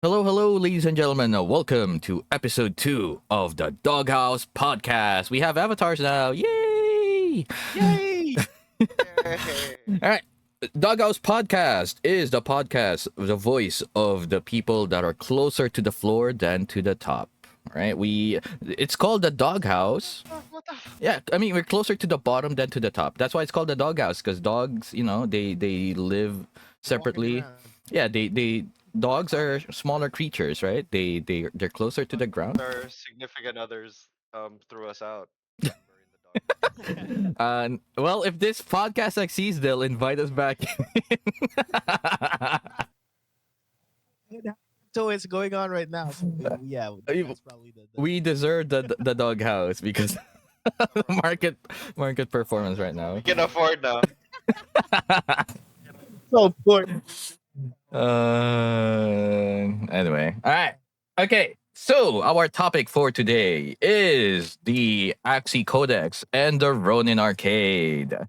Hello, ladies and gentlemen. Welcome to episode 2 of the Doghouse Podcast. We have avatars now. Yay! Yay! All right. Doghouse Podcast is the podcast, the voice of the people that are closer to the floor than to the top. All right. It's called the Doghouse. What the? Yeah, I mean, we're closer to the bottom than to the top. That's why it's called the Doghouse, because dogs, they live Walking separately. around. Yeah, they dogs are smaller creatures, right? They're closer to the ground. Our significant others threw us out. Well, if this podcast succeeds, they'll invite us back. So it's going on right now. So yeah, You- that's probably the we deserve the doghouse because the market performance right now. We can afford now. so important. Anyway, all right, okay. So our topic for today is the Axie Codex and the Ronin Arcade. All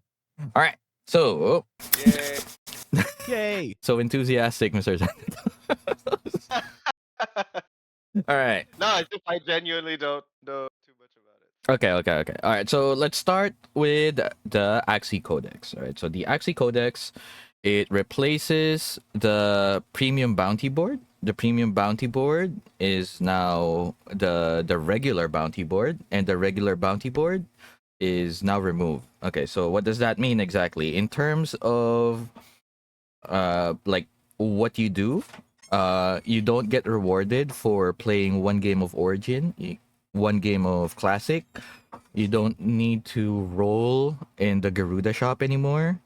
right, so Yay. Yay! so enthusiastic, Mr. All right. No, I genuinely don't know too much about it. Okay. All right. So let's start with the Axie Codex. All right. So the Axie Codex, it replaces the premium bounty board. The premium bounty board is now the regular bounty board, and the regular bounty board is now removed. Okay. So what does that mean exactly in terms of like what you do? You don't get rewarded for playing one game of Origin, one game of Classic. You don't need to roll in the Garuda shop anymore.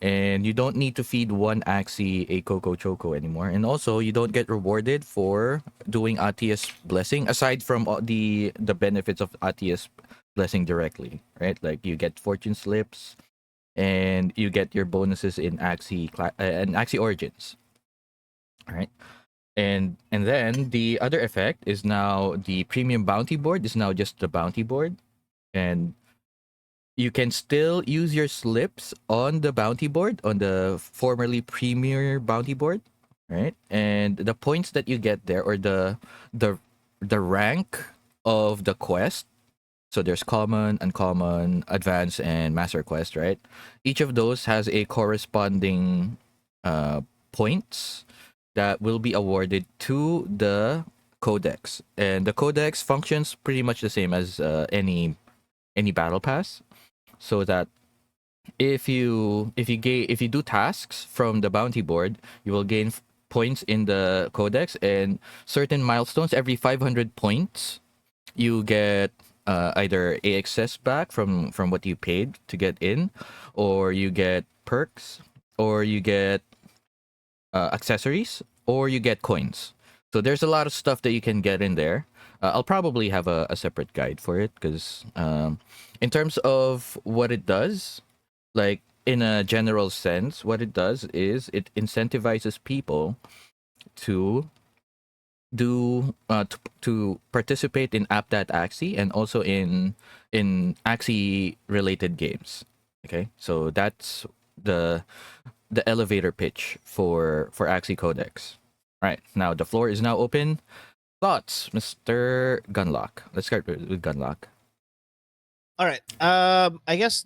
And you don't need to feed one Axie a Coco Choco anymore. And also, you don't get rewarded for doing Atia's Blessing, aside from the benefits of Atia's Blessing directly, right? Like you get fortune slips, and you get your bonuses in Axie Origins. All right. And then the other effect is now the premium bounty board is now just the bounty board, and you can still use your slips on the bounty board, on the formerly premier bounty board, right? And the points that you get there, or the rank of the quest. So there's common, uncommon, advanced, and master quest, right? Each of those has a corresponding points that will be awarded to the codex, and the codex functions pretty much the same as any battle pass. So that if you do tasks from the bounty board, you will gain points in the codex, and certain milestones every 500 points you get either AXS back from what you paid to get in, or you get perks, or you get accessories, or you get coins. So there's a lot of stuff that you can get in there. I'll probably have a separate guide for it, because in terms of what it does, like in a general sense, what it does is it incentivizes people to to participate in App.Axie, and also in Axie related games. Okay, so that's the elevator pitch for Axie Codex. All right, now the floor is now open. Thoughts, Mr. Gunlock? Let's start with Gunlock. All right. I guess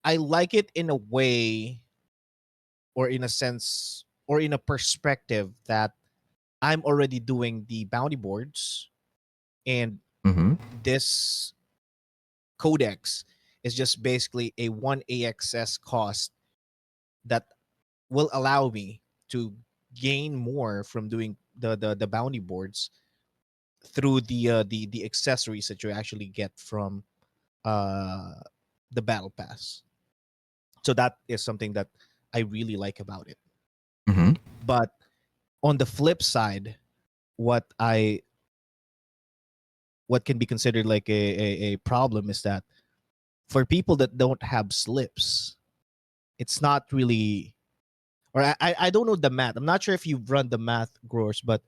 I like it in a way, or in a sense, or in a perspective that I'm already doing the bounty boards, and Mm-hmm. this codex is just basically a one AXS cost that will allow me to gain more from doing the bounty boards through the accessories that you actually get from uh the battle pass. So that is something that I really like about it. Mm-hmm. But on the flip side, what I what can be considered like a problem is that for people that don't have slips, it's not really, or I don't know the math. I'm not sure if you've run the math, growers, but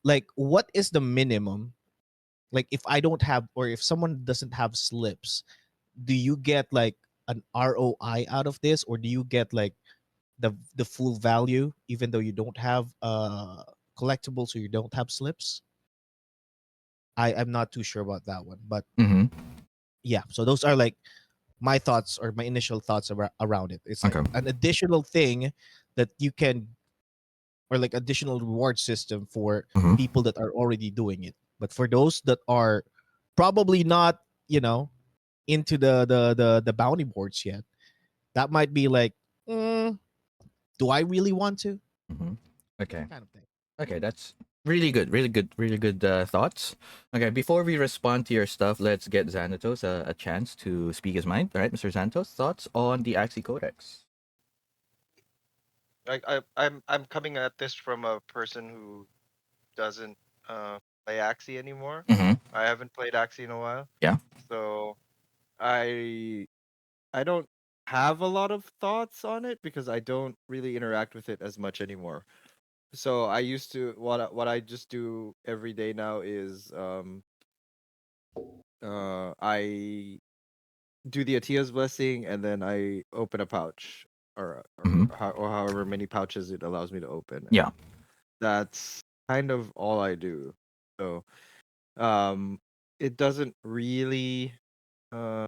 like what is the minimum? Like if I don't have, or if someone doesn't have slips, do you get like an ROI out of this, or do you get like the full value, even though you don't have collectibles or you don't have slips. I'm not too sure about that one, but Mm-hmm. yeah. So those are like my thoughts or my initial thoughts around it. It's like Okay. an additional thing that you can, or like additional reward system for Mm-hmm. people that are already doing it. But for those that are probably not, into the bounty boards yet, that might be like, do I really want to? Mm-hmm. Okay. Kind of thing. Okay, that's really good, really good, really good thoughts. Okay, before we respond to your stuff, let's get Xanatos a chance to speak his mind. All right, Mr. Xanatos, thoughts on the Axie Codex? I'm coming at this from a person who doesn't play Axie anymore. Mm-hmm. I haven't played Axie in a while, Yeah. So I I don't have a lot of thoughts on it because I don't really interact with it as much anymore. So I used to what I just do every day now is I do the Atia's blessing and then I open a pouch Mm-hmm. or however many pouches it allows me to open. Yeah. That's kind of all I do. So um it doesn't really uh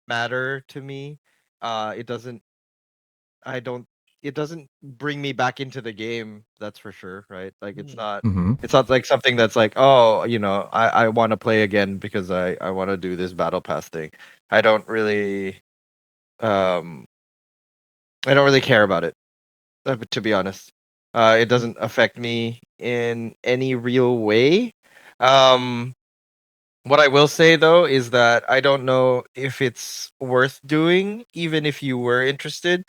matter to me. It doesn't I don't it doesn't bring me back into the game, that's for sure, right? Like Mm-hmm. it's not like something that's like, oh, I want to play again because I want to do this battle pass thing. I don't really um I don't really care about it, to be honest. It doesn't affect me in any real way. Um what I will say though is that I don't know if it's worth doing, even if you were interested.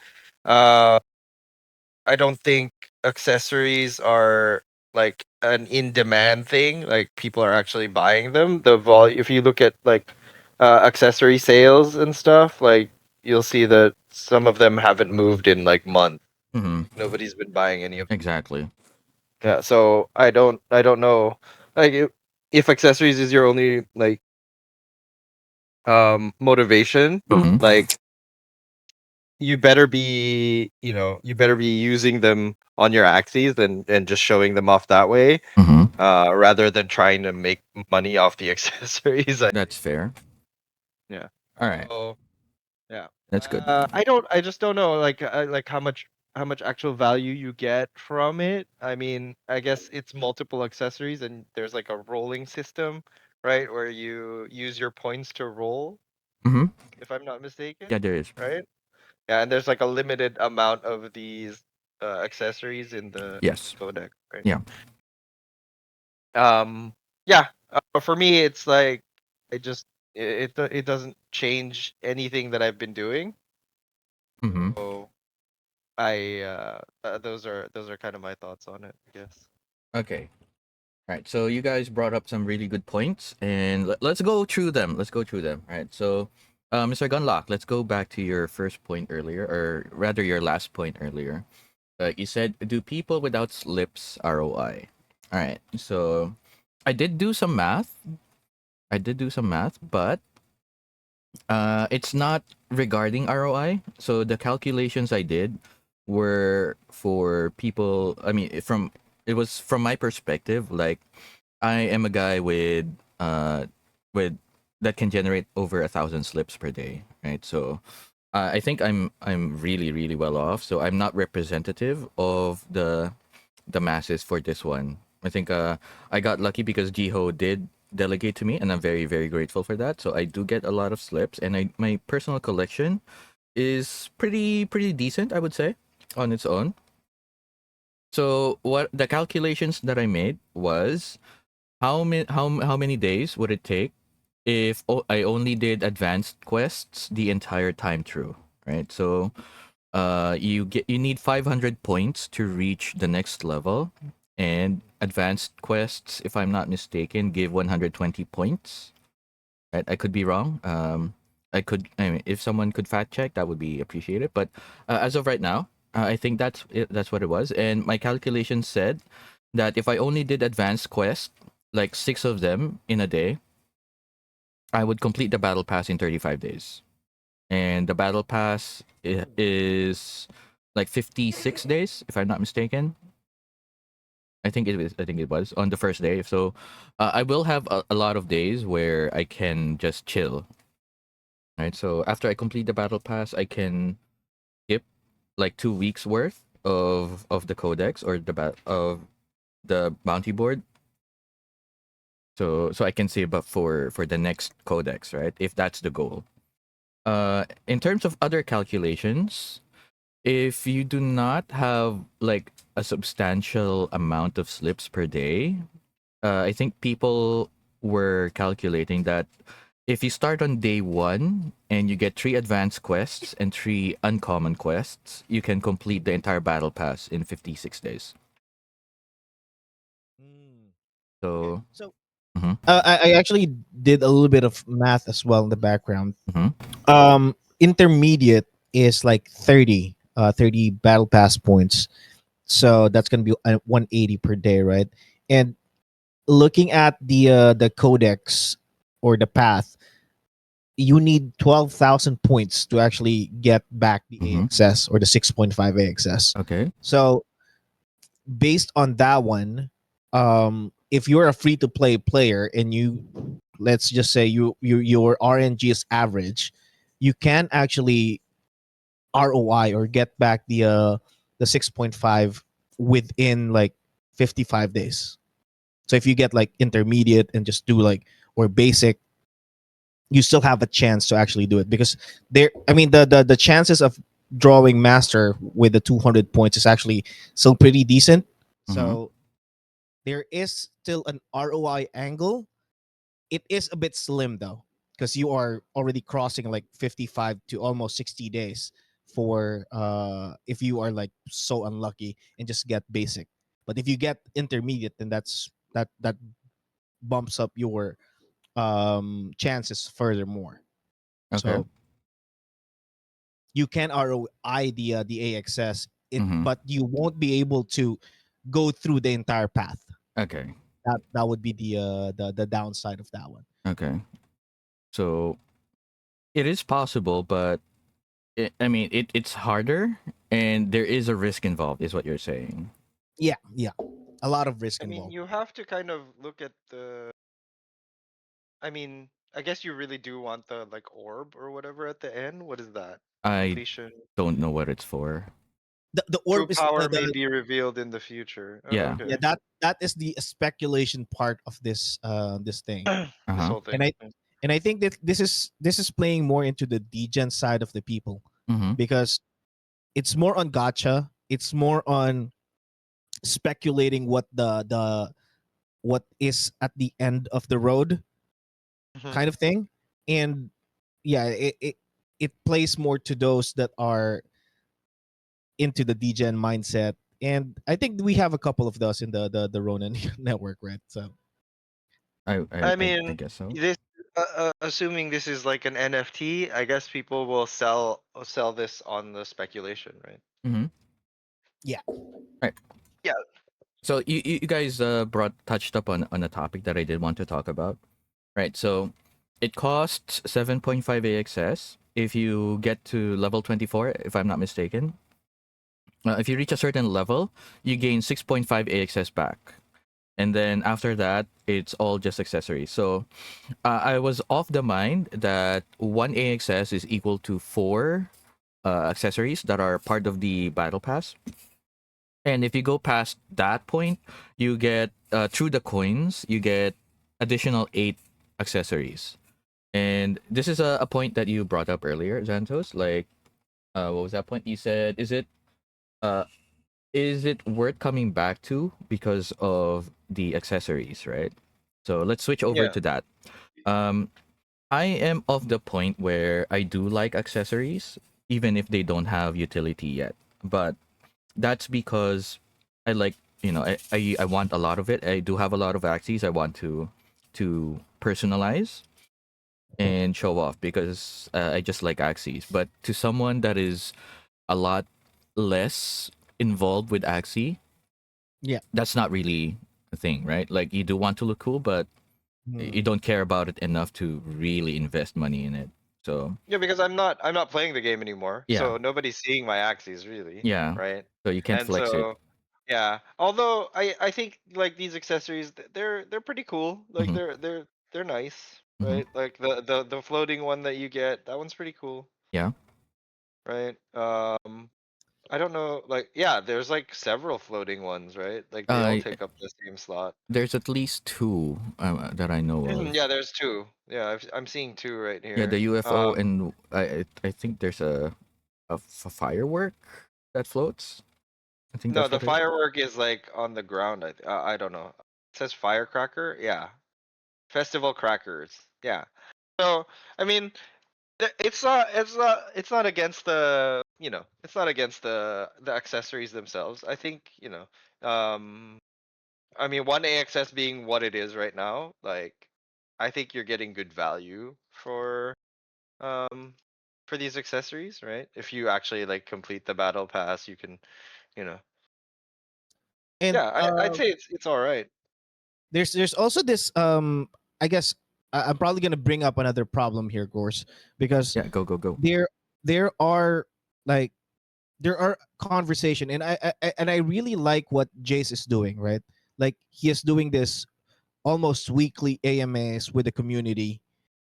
Uh, I don't think accessories are like an in-demand thing. Like people are actually buying them. If you look at like accessory sales and stuff, like you'll see that some of them haven't moved in like months. Mm-hmm. Nobody's been buying any of them. Exactly. Yeah, so I don't know. Like if accessories is your only like motivation, Mm-hmm. like you better be using them on your axes and just showing them off that way, Mm-hmm. rather than trying to make money off the accessories. That's fair. Yeah. All right, So yeah. that's good. I just don't know like how much actual value you get from it. I mean, I guess it's multiple accessories and there's like a rolling system, right, where you use your points to roll, Mm-hmm. if I'm not mistaken, Yeah, there is. right? Yeah, and there's like a limited amount of these accessories in the Yes. codex, right? Yeah. Um, yeah. For me, it's like it doesn't change anything that I've been doing. Mm-hmm. So those are kind of my thoughts on it, I guess. Okay. Right. So you guys brought up some really good points, and let's go through them. Let's go through them. Right. So, Mr. Gunlock, let's go back to your first point earlier, or rather your last point earlier. You said, "Do people without slips ROI?" All right. So, I did do some math. I did do some math, but it's not regarding ROI. So the calculations I did were for people. I mean, it was from my perspective. Like, I am a guy with that can generate over 1,000 slips per day, right? So I think I'm really really well off. So I'm not representative of the masses for this one. I think I got lucky because Jiho did delegate to me, and I'm very very grateful for that. So I do get a lot of slips, and my personal collection is pretty decent, I would say, on its own. So what the calculations that I made was how many days would it take if I only did advanced quests the entire time through, right? So you need 500 points to reach the next level, and advanced quests, if I'm not mistaken, give 120 points, right? I could be wrong. I mean, if someone could fact check, that would be appreciated, but as of right now, I think that's what it was. And my calculation said that if I only did advanced quest, like 6 of them in a day, I would complete the battle pass in 35 days. And the battle pass is like 56 days, if I'm not mistaken. I think it was. I think it was on the first day. So, I will have a lot of days where I can just chill. Right. So after I complete the battle pass, I can skip like 2 weeks worth of the codex or of the bounty board. So I can save up for the next codex, right? If that's the goal. In terms of other calculations, if you do not have like a substantial amount of slips per day, I think people were calculating that if you start on day one and you get 3 advanced quests and 3 uncommon quests, you can complete the entire battle pass in 56 days. Okay. So, So mhm, I actually did a little bit of math as well in the background. mhm, Intermediate is like 30 battle pass points. So that's gonna be 180 per day, right? And looking at the codex or the path, you need 12,000 points to actually get back the mhm. AXS or the 6.5 AXS. Okay. So based on that one, if you're a free to play player and you, let's just say your RNG is average, you can actually ROI or get back the 6.5 within like 55 days. So if you get like intermediate and just do like or basic, you still have a chance to actually do it because there. I mean the chances of drawing master with the 200 points is actually still pretty decent. Mhm. So there is still an ROI angle. It is a bit slim though, because you are already crossing like 55 to almost 60 days for if you are like so unlucky and just get basic. But if you get intermediate, then that bumps up your chances furthermore. Okay. So you can ROI the AXS, Mhm. but you won't be able to go through the entire path. Okay. That would be the downside of that one. Okay. So it is possible, but I mean, it's harder, and there is a risk involved, is what you're saying. Yeah, yeah, a lot of risk I mean, involved. you have to kind of look at the. I mean, I guess you really do want the like orb or whatever at the end. What is that? I Completion. don't know what it's for. The True orb is power may the be revealed in the future. Oh, Yeah. yeah, okay. that is the speculation part of this thing. Uh This huh. whole and thing. i and I think that this is playing more into the degen side of the people, Mhm. because it's more on gotcha, it's more on speculating what is at the end of the road Mhm. kind of thing. And yeah, it plays more to those that are into the degen mindset. And I think we have a couple of those in the Ronin network, right? So I I mean, guess so. this assuming this is like an NFT, I guess people will sell this on the speculation, right? Mhm. yeah. Right. Yeah. So you guys brought touched up on a topic that I did want to talk about. Right. So it costs 7.5 AXS if you get to level 24, if I'm not mistaken. If you reach a certain level, you gain 6.5 AXS back. And then after that, it's all just accessories. So I was of the mind that 1 AXS is equal to 4 accessories that are part of the battle pass. And if you go past that point, you get through the coins, you get additional 8 accessories. And this is a point that you brought up earlier, Xantos. Like, what was that point? You said, uh, is it worth coming back to because of the accessories, right? So let's switch over Yeah. to that. Um, I am of the point where I do like accessories, even if they don't have utility yet. But that's because I like, I want a lot of it. I do have a lot of Axies I want to personalize and show off because I just like Axies. But to someone that is a lot less involved with Axie, Yeah. that's not really a thing, right? Like you do want to look cool, but you Mm. don't care about it enough to really invest money in it. So Yeah, because I'm not playing the game anymore, yeah, so nobody's seeing my Axies really, yeah. right? So you can't And flex it. so yeah, although I think like these accessories they're pretty cool. Like Hmm. they're nice, Hmm. right? Like the floating one that you get, that one's pretty cool, Yeah. right? I don't know, like yeah, there's like several floating ones, right? Like they all Uh, take up the same slot. there's at least two that I know of. Yeah, there's two. Yeah, I'm seeing two right Yeah, the here. UFO and I think there's a firework that floats. I think No, that's the what it is. firework is like on the ground. I don't know. It says firecracker. Yeah, festival crackers. Yeah. So I mean, it's not against it's not against the accessories themselves. I think I mean, one AXS being what it is right now, like I think you're getting good value um for these accessories, right? If you actually like complete the battle pass, you can you know And yeah, I'd say it's all right. there's also this I guess I'm probably gonna bring up another problem here, Gorse, because Yeah, go go go. there there are like there are conversation, and I really like what Jace is doing, right? Like he is doing this almost weekly AMAs with the community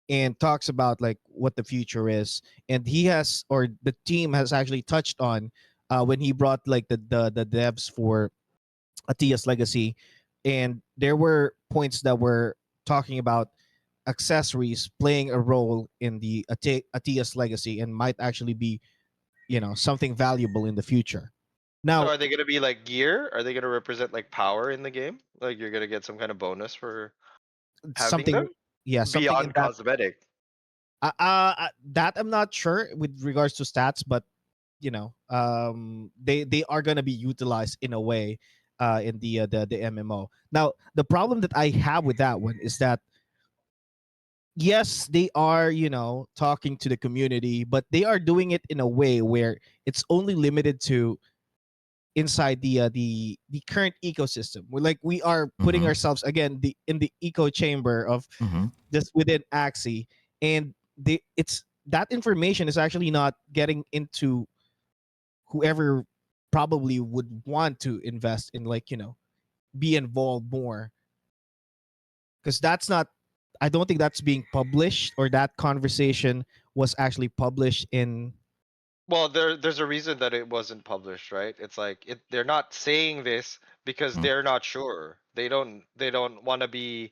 and talks about like what the future is, and he has or the team has actually touched on when he brought like the devs for Atia's legacy, and there were points that were talking about accessories playing a role in the Atia's legacy and might actually be something valuable in the future. So Now are they gonna be like gear? Are they gonna represent like power in the game? Like you're gonna get some kind of bonus for having something, them yeah, something in beyond that. cosmetic? That I'm not sure with regards to stats, but they are gonna be utilized in a way in the MMO. Now the problem that I have with that one is that yes, they are talking to the community, but they are doing it in a way where it's only limited to inside the current ecosystem. We're like we are putting Mm-hmm. ourselves again in the echo chamber of Mm-hmm. just within Axie, and it's that information is actually not getting into whoever probably would want to invest in, like be involved more, because that's not, I don't think that's being published, or that conversation was actually published in. Well, there's a reason that it wasn't published, right? It's like they're not saying this because Mm. they're not sure. They don't want to be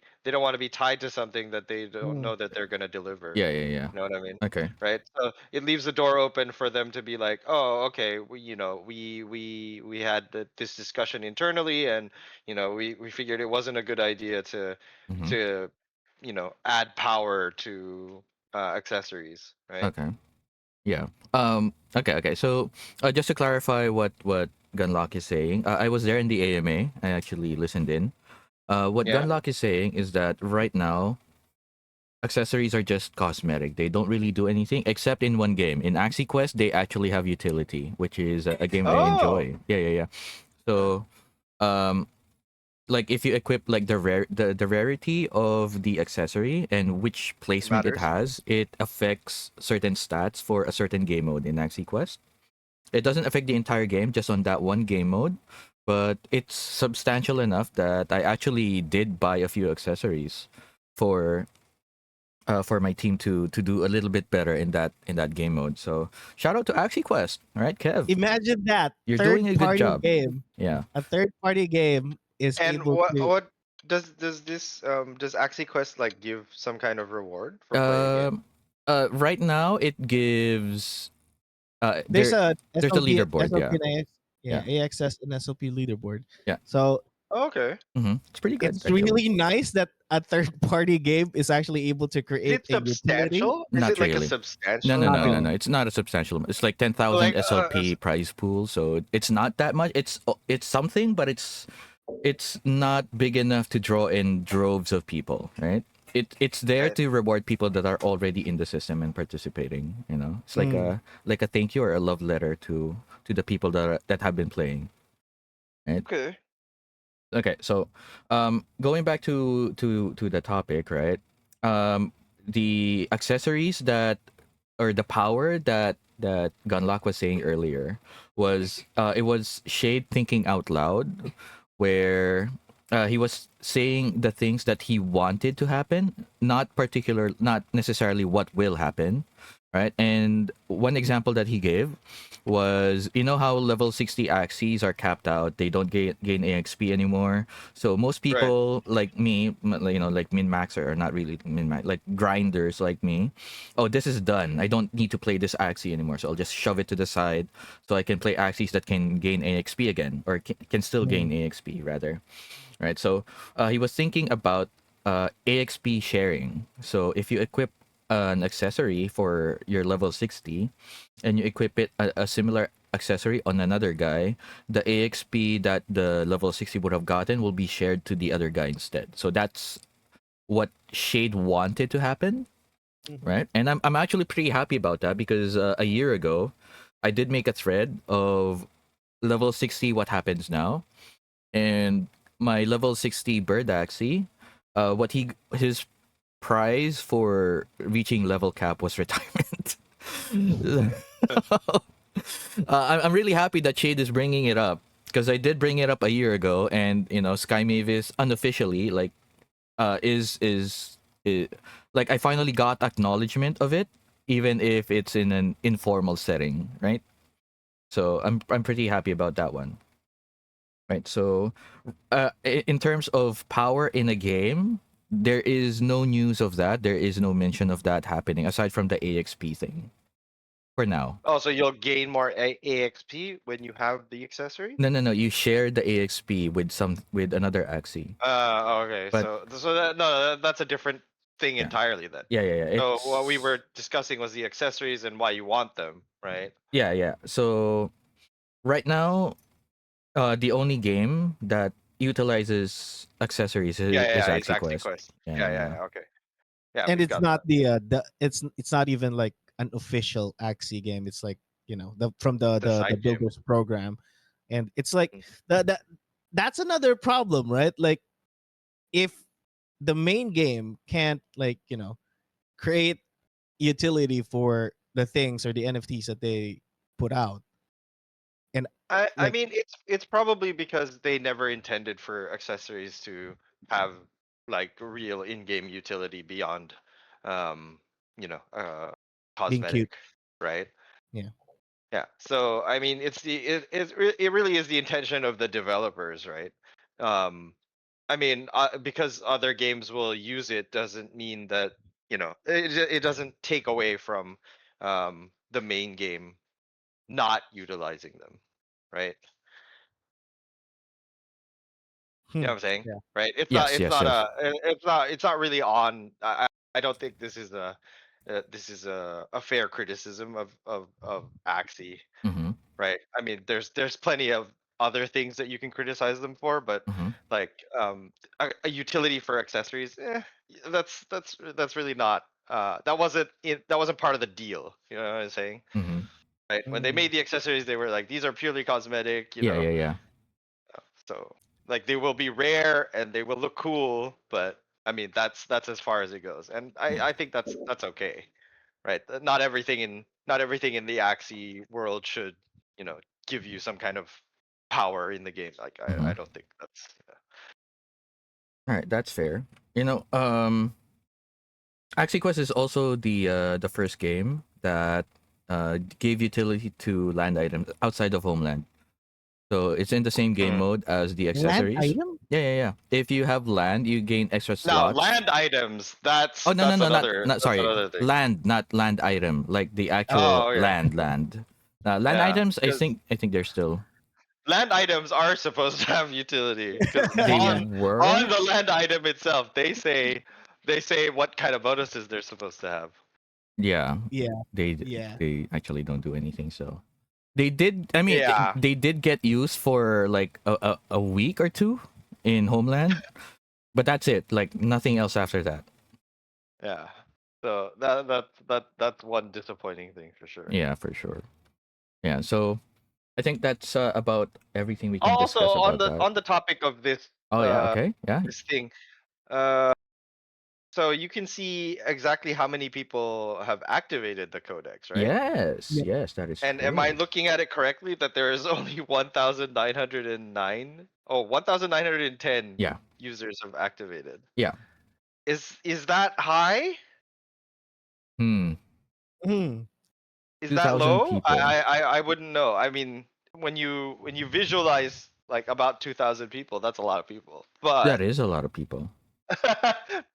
tied to something that they don't Mm. know that they're gonna deliver. Yeah, yeah, yeah. You know what I mean? Okay. Right? So it leaves the door open for them to be like, "Oh, okay, we had this discussion internally, and we figured it wasn't a good idea to Mm-hmm. to add power to accessories, right?" Okay. Yeah. Okay. Okay. So, just to clarify what Gunlock is saying, I was there in the AMA. I actually listened in. What Yeah. Gunlock is saying is that right now accessories are just cosmetic. They don't really do anything except in one game. In AxieQuest, they actually have utility, which is a game I Oh. enjoy. Yeah, yeah, yeah. So, um, like if you equip like the rarity of the accessory and which placement it Matters. has, it affects certain stats for a certain game mode in AxieQuest. It doesn't affect the entire game, just on that one game mode, but it's substantial enough that I actually did buy a few accessories for for my team to do a little bit better in that game mode. So shout out to AxieQuest. All right, Kev, Imagine that you're doing third a good party job. game, Yeah. a third party game is And able to. what does AxieQuest like give some kind of reward for playing it? Um. Right now it gives. There's There. a There's a SLP, leaderboard. SLP Yeah. and AX, yeah, Yeah. AXS and SLP leaderboard. Yeah. So Oh, okay. It's pretty good it's actually. really nice that a third party game is actually able to Is create it a utility. substantial? Is Not it like a really. No, no, substantial Not no, no, amount? no. really. It's not a substantial. It's like 10,000 Like SLP prize pool, so it's not that much. It's something, but it's not big enough to draw in droves of people, right? It's there right. to reward people that are already in the system and participating. You know, it's Mm. like a thank you or a love letter to the people that have been playing, right? Okay. Okay, so going back to the topic, right? The accessories that or the power that Gunlock was saying earlier was it was Shade thinking out loud, where he was saying the things that he wanted to happen, not necessarily what will happen, right? And one example that he gave was, you know how level 60 Axies are capped out, they don't gain AXP anymore. So most Right. people like me, like min maxer, or not really min max, like grinders like me, oh, this is done, I don't need to play this Axie anymore, so I'll just shove it to the side so I can play Axies that can gain AXP again, or can still gain AXP rather, right? So he was thinking about AXP sharing. So if you equip an accessory for your level 60 and you equip it a similar accessory on another guy, the AXP that the level 60 would have gotten will be shared to the other guy instead. So that's what Shade wanted to happen, right? And I'm actually pretty happy about that, because a year ago I did make a thread of level 60 what happens now, and my level 60 bird Axie, what his prize for reaching level cap was retirement. I'm really happy that Shade is bringing it up, because I did bring it up a year ago, and Sky Mavis unofficially, like, is like, I finally got acknowledgement of it, even if it's in an informal setting, right? So I'm pretty happy about that one, right? So in terms of power in a game, there is no news of that. There is no mention of that happening aside from the AXP thing for now. Oh, so you'll gain more AXP when you have the accessory? No. You share the AXP with another Axie, Okay. but That's a different thing yeah, entirely then. yeah. So what we It's were discussing was the accessories and why you want them, right? yeah. So right now, the only game that utilizes accessories is Yeah. It's actually AxieQuest. quest. Yeah. Yeah. Okay. Yeah, And we've it's got not that. it's not even like an official Axie game. It's like, the from The the side game. builders program, and it's like Mm. that that's another problem, right? Like, if the main game can't, like, create utility for the things or the NFTs that they put out, and I like, mean, it's probably because they never intended for accessories to have like real in-game utility beyond, um, you know, being cute. cosmetic, right? Yeah. Yeah. So I mean, it really is the intention of the developers, right? Um, I mean, because other games will use it doesn't mean that it doesn't take away from the main game not utilizing them, right? You know Hmm. what I'm saying? Yeah. Right? Yes. Yes. Yes. It's not really on. I don't think this is a fair criticism of Axie, Mm-hmm. right? I mean, there's plenty of other things that you can criticize them for, but Mm-hmm. like a utility for accessories, that's really not. That wasn't part of the deal. You know what I'm saying? Mm-hmm. Right? When they Mm. made the accessories, they were like, these are purely cosmetic. Yeah. So like they will be rare and they will look cool, but I mean that's as far as it goes. And Yeah. I think that's okay. Right? Not everything in the Axie world should, you know, give you some kind of power in the game. Like Mm-hmm. I don't think that's All right, that's fair. AxieQuest is also the first game that gave utility to land items outside of homeland. So it's in the same game Mm. mode as the Land accessories. item? Yeah. If you have land, you gain extra Now slots. land items, Oh no, not that's sorry. another thing. Land, not land item, like the actual Oh yeah. land. Land Yeah. items, Because I think they're still land items are supposed to have utility. Because they on were. the land item itself, they say what kind of bonuses they're supposed to have. Yeah, Yeah. they Yeah. they actually don't do anything. So they did. I mean, Yeah. they did get used for like a week or two in homeland, but that's it. Like nothing else after that. Yeah. So that's one disappointing thing for sure. Yeah, for sure. Yeah. So I think that's about everything we can Also discuss about that. on the topic of Oh yeah. Okay. Yeah. this thing, uh So you can see exactly how many people have activated the codex, right? Yes, Yep. yes, that is And true. am I looking at it correctly that there is only 1,909? Oh, 1,910 Yeah, users have activated. yeah. Is that high? Hmm. Hmm. Is that 2,000 low? people. I wouldn't know. I mean, when you visualize like about 2,000 people, that's a lot of people. That But is a lot of people.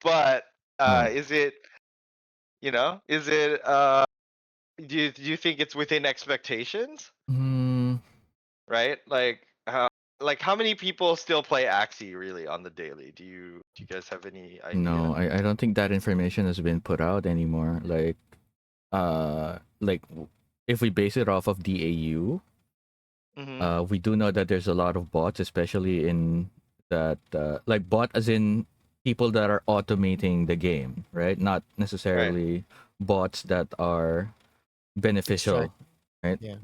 but Oh. is it, is it do you think it's within expectations? Hmm. Right? Like how many people still play Axie really on the daily? Do you guys have any No, idea? I don't think that information has been put out anymore. If we base it off of DAU, Mm-hmm. we do know that there's a lot of bots, especially in that, like bot as in people that are automating the game, right? Not Right. necessarily bots that are beneficial, Extract. right? Yeah.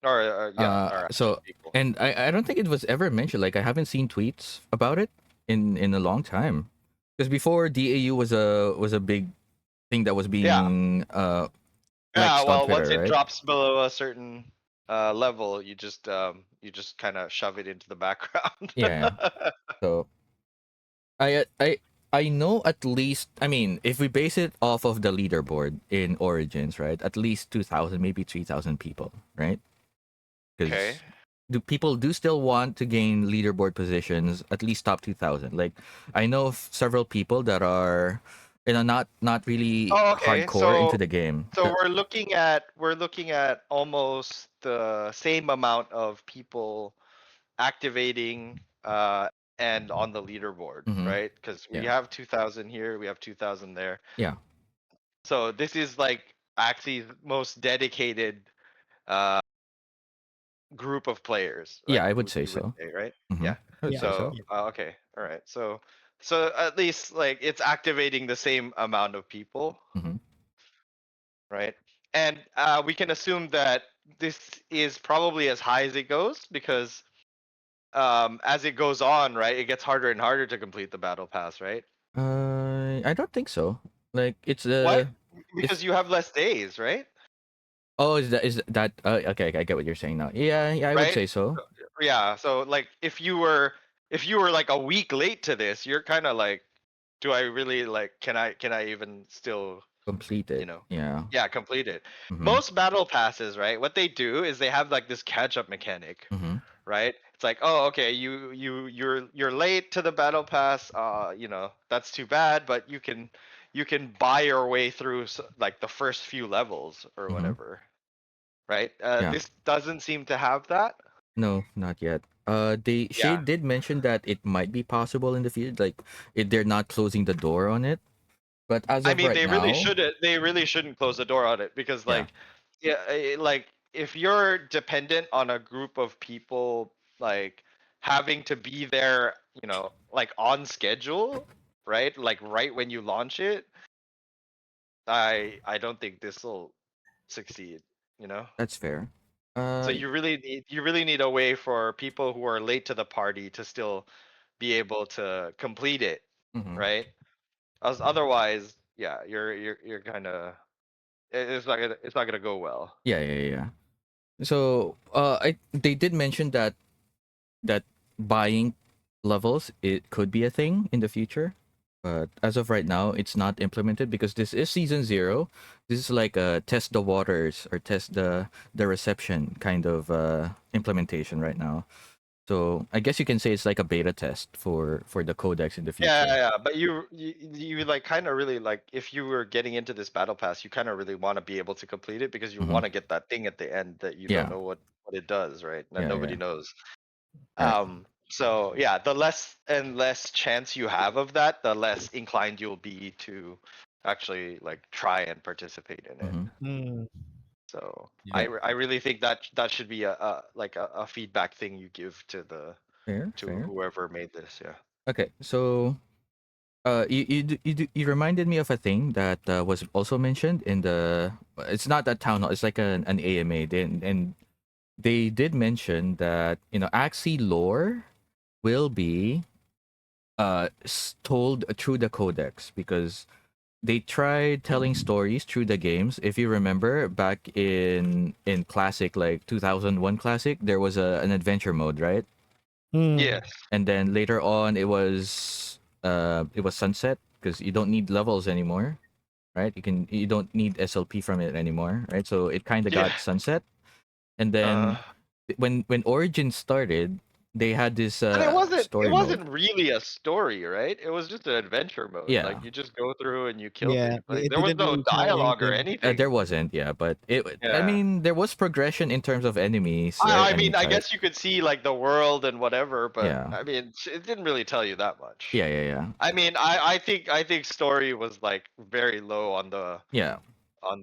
Or yeah, or actual So, people. and I don't think it was ever mentioned. Like I haven't seen tweets about it in a long time, because before DAU was a big thing that was Yeah. being Yeah, flexed on well, once Twitter, it right? drops below a certain level, you just kind of shove it into the background. Yeah. So I I I know at least. I mean, if we base it off of the leaderboard in Origins, right? At least 2,000, maybe 3,000 people, right? Okay. Because do people do still want to gain leaderboard positions, at least top 2,000? Like I know of several people that are, not really Oh, okay. hardcore into the game. So we're looking at almost the same amount of people activating and on the leaderboard, Mm-hmm. right? Because we Yeah. have 2,000 here, we have 2,000 there. Yeah. So this is like Axie's most dedicated uh group of players, Yeah, like I would say you would so. say, right? Mm-hmm. Yeah. I would Yeah. say So so. Yeah. okay, all right. So at least like it's activating the same amount of people, Mm-hmm. right? And we can assume that this is probably as high as it goes because as it goes on, right, it gets harder and harder to complete the battle pass, right? I don't think so. Like What? it's Because you have less days, right? oh, is that okay, I get what you're saying now. Yeah, yeah, I would Right? say so. Yeah. So like if you were like a week late to this, you're kind of like, do I really like? Can I even still Complete you it. know Yeah. yeah, complete it? Mm-hmm. Most battle passes, right, what they do is they have like this catch up mechanic, Mm-hmm. right? It's like, oh, okay, you're late to the battle pass, that's too bad, but you can buy your way through like the first few levels or Mm-hmm. whatever, right? Yeah. This doesn't seem to have that. No, not yet. They Yeah. Shade did mention that it might be possible in the future. Like, they're not closing the door on it. But as I of mean, right now, they really shouldn't close the door on it because yeah. like, yeah, like if you're dependent on a group of people like having to be there, like on schedule, right? Like right when you launch it, I don't think this will succeed, you know? That's fair. So Uh, you really need a way for people who are late to the party to still be able to complete it, mhm. right? As otherwise, yeah, you're kind of it's not gonna go well. Yeah, yeah, yeah. So, they did mention that buying levels, it could be a thing in the future, but as of right now it's not implemented because this is season 0. This is like a test the waters or test the reception kind of implementation right now. So I guess you can say it's like a beta test for the codex in the Yeah, yeah, future. yeah. But you like kind of really like if you were getting into this battle pass, you kind of really want to be able to complete it because you Hmm. want to get that thing at the end that you don't Yeah, know what it does, right? That yeah, nobody yeah. knows. Right. So yeah, the less and less chance you have of that, the less inclined you'll be to actually like try and participate in it. Hmm. Hmm. So Yeah. I, Yeah. re- I really think that should be a feedback thing you give to Fair, to fair. whoever made this. Yeah. Okay, so you reminded me of a thing that was also mentioned in the. It's not a town hall. It's like an AMA. And they did mention that Axie lore will be told through the codex, because they tried telling stories through the games. If you remember back in classic, like 2001 classic, there was an adventure mode, right? Yes. And then later on it was sunset, because you don't need levels anymore, right? You don't need SLP from it anymore, right? So it kind of Yeah. got sunset. And Uh, then when Origins started, they had this and it story mode. wasn't really a story, right? It was just an adventure mode. Yeah. Like you just go through and you kill Yeah, things. Like it there was didn't no really tell dialogue or anything. anything. There wasn't, yeah, but I Yeah. mean, there was progression in terms of enemies, right? I Enemy mean, I type. guess you could see like the world and whatever, but Yeah. I mean, it didn't really tell you that much. Yeah. I mean, I think story was like very low on Yeah.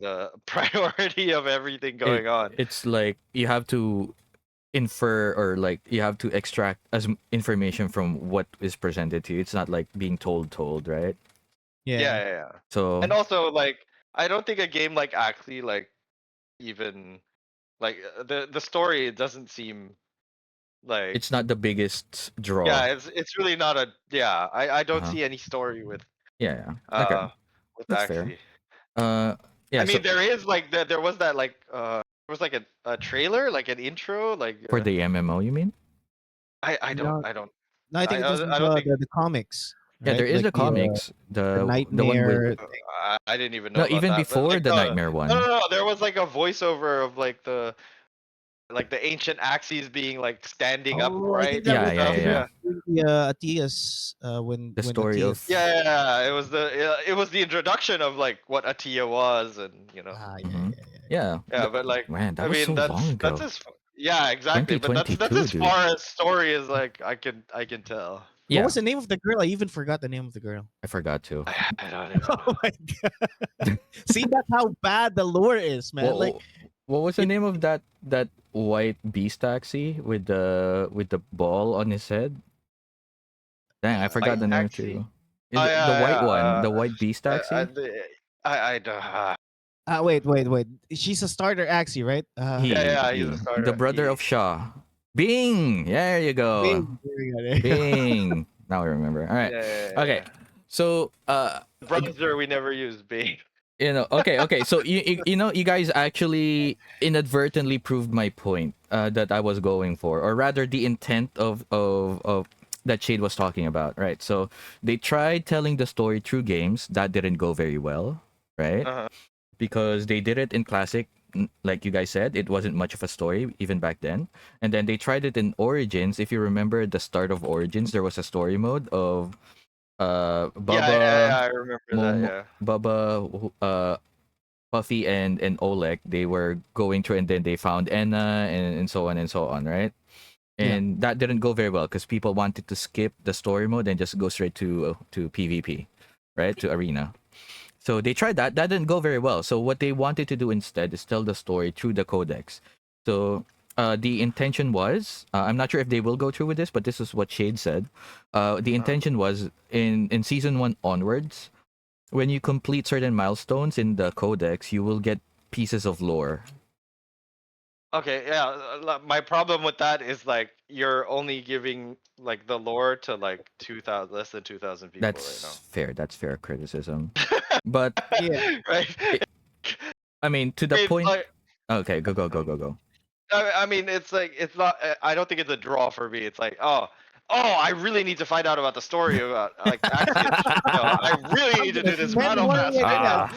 the priority of everything going on. It's like you have to infer, or like you have to extract information from what is presented to you. It's not like being told, right? Yeah. So And also, like, I don't think a game like Axie, like, even like the story doesn't seem like it's not the biggest draw. yeah, it's really not a yeah. I don't Uh-huh. see any story with Yeah. Okay. with That's fair. Axie. Yeah, I so mean, there is like there was that like there was like a trailer, like an intro, like for the MMO, you mean? I No, don't no, I think it was I don't think the comics. Yeah, there Right? is Like the comics. the The one with nightmare. I didn't even know no, about even that. But before like the Nightmare one. no, there was like a voiceover of like the ancient Axies being like standing Oh, I upright think that and Yeah, was yeah, stuff. yeah. the Atias The when story Atias. of Yeah, it was the introduction of like what Atia was, and Mhm. Yeah. yeah, but like Man, that I was mean so long that's ago. yeah, exactly, but that's 2022, as dude. far as story as like I can tell. What Yeah, was the name of the girl? I even forgot the name of the girl. I forgot to. I don't even Oh know. my god! See, that's how bad the lore is, man. Like What was the it, name of that white beast taxi with the ball on his head? Dang, I forgot White the name Axie. too. Oh The white yeah, one, the white beast taxi? I don't. wait. She's a starter Axie, right? He's a The starter. brother of Shaw. Bing! There you go. Bing. There we go, there you go. Bing. Now I remember. All right. Okay. So, Brother, we never use B. okay. So you guys actually inadvertently proved my point that I was going for, or rather, the intent of that Shade was talking about, right? So they tried telling the story through games that didn't go very well, right? Uh-huh. Because they did it in classic, like you guys said, it wasn't much of a story even back then. And then they tried it in Origins. If you remember the start of Origins, there was a story mode of Bubba, I remember that. Yeah. Bubba, Puffy and Oleg. They were going through, and then they found Enna, and so on and so on, right? And that didn't go very well because people wanted to skip the story mode and just go straight to PvP, right? To arena. So they tried that. That didn't go very well. So what they wanted to do instead is tell the story through the codex. So the intention was, I'm not sure if they will go through with this, but this is what Shade said. The intention was in season 1 onwards, when you complete certain milestones in the codex, you will get pieces of lore. Okay. Yeah. My problem with that is like you're only giving like the lore to like 2,000, less than 2,000 people That's fair. That's fair criticism. right now. But right. I mean, to the It's point. like, Okay, go. I mean, it's like it's not. I don't think it's a draw for me. It's like, I really need to find out about the story about like actually, I really need to do this Men battle pass worry right now.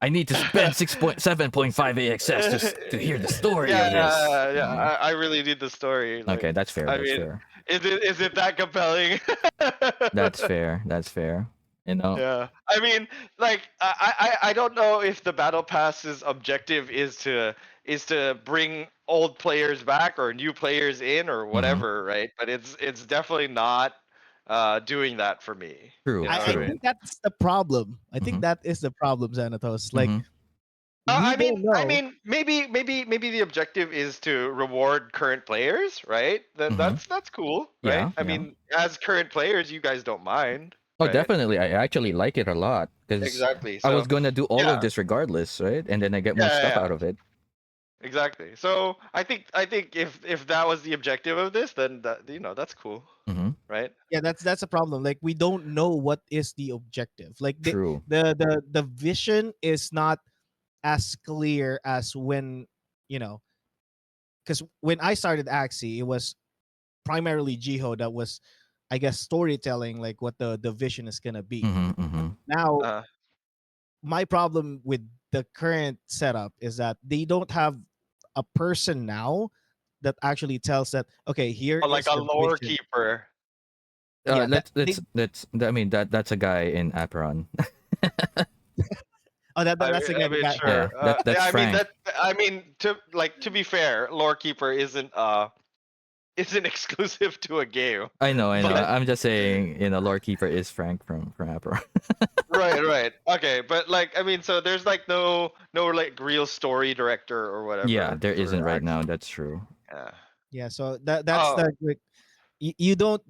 I need to spend 7.5 AXS to hear the story of this. I really need the story. Like, Okay, that's fair. I That's mean, fair. is it that compelling? That's fair. That's fair. You know. Yeah, I mean, like, I don't know if the battle pass's objective is to bring old players back or new players in or whatever, right? But it's definitely not doing that for me. True. You know I what I True. mean? think that's the problem. I think Mhm. that is the problem, Xanatos. Like Mhm. we don't know. I mean, maybe the objective is to reward current players, right? Then Mhm. that's cool, right? Yeah. I Yeah. mean, as current players, you guys don't mind, Oh, right? definitely. I actually like it a lot because Exactly. I was So gonna do all of yeah, this regardless, right? And then I get more yeah, stuff yeah. out of it. exactly. So I think if that was the objective of this, then that that's cool, Mm-hmm. right? Yeah, that's a problem. Like we don't know what is the objective. Like True. the vision is not as clear as when you know because when I started Axie, it was primarily Jiho that was, I guess, storytelling like what the vision is gonna be. Mm-hmm. Mm-hmm. Now, Uh, my problem with the current setup is that they don't have a person now that actually tells that okay, here like is a the lore vision. keeper. Yeah, that they Let's. I mean that's a guy in Aperon. oh I that's mean, I again the mean, guy. Yeah, sure. that's Yeah, I mean Frank. that. I mean, to be fair, lore keeper isn't exclusive to a game, I know, I know. but I'm just saying, Lore Keeper is Frank from Aperon. right. Okay, but like I mean, so there's like no like real story director or Yeah, whatever there isn't for right now. Axie. That's true. Yeah. Yeah, so that's Oh, the like, you don't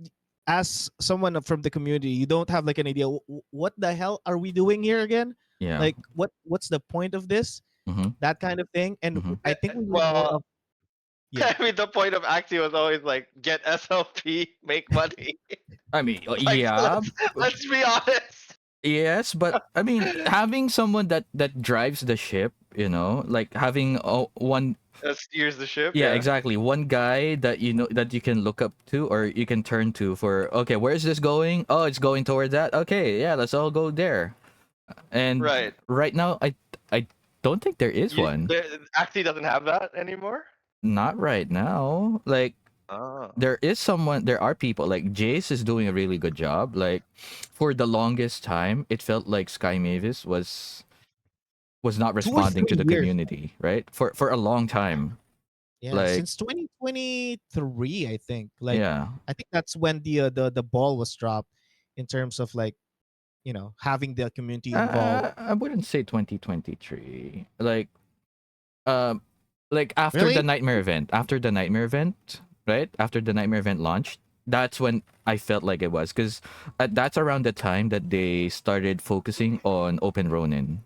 as someone from the community you don't have like an idea what the hell are we doing here again, Yeah. like what's the point of this, Mm-hmm. that kind of thing. And Mm-hmm. I think we need more well, of yeah. I mean, the point of Axie was always like get SLP, make money. I mean, Like yeah, let's be honest. yes, but I mean, having someone that drives the ship, like having one. That steers the ship. Yeah, Yeah. exactly. One guy that that you can look up to or you can turn to for, okay, where is this going? Oh, it's going toward that. Okay, yeah, let's all go there. And Right. right now, I don't think there is one. Axie doesn't have that anymore. Not right now. Like Oh. there are people like Jace is doing a really good job. Like for the longest time, it felt like Sky Mavis was not 2 or 3 responding to the years, community, right? For a long time. yeah, Like, since 2023 I think. Like yeah. I think that's when the ball was dropped in terms of like having the community involved. I wouldn't say 2023. Um like after the Really? nightmare event, right? After the nightmare event launched, that's when I felt like it was cuz that's around the time that they started focusing on Open Ronin,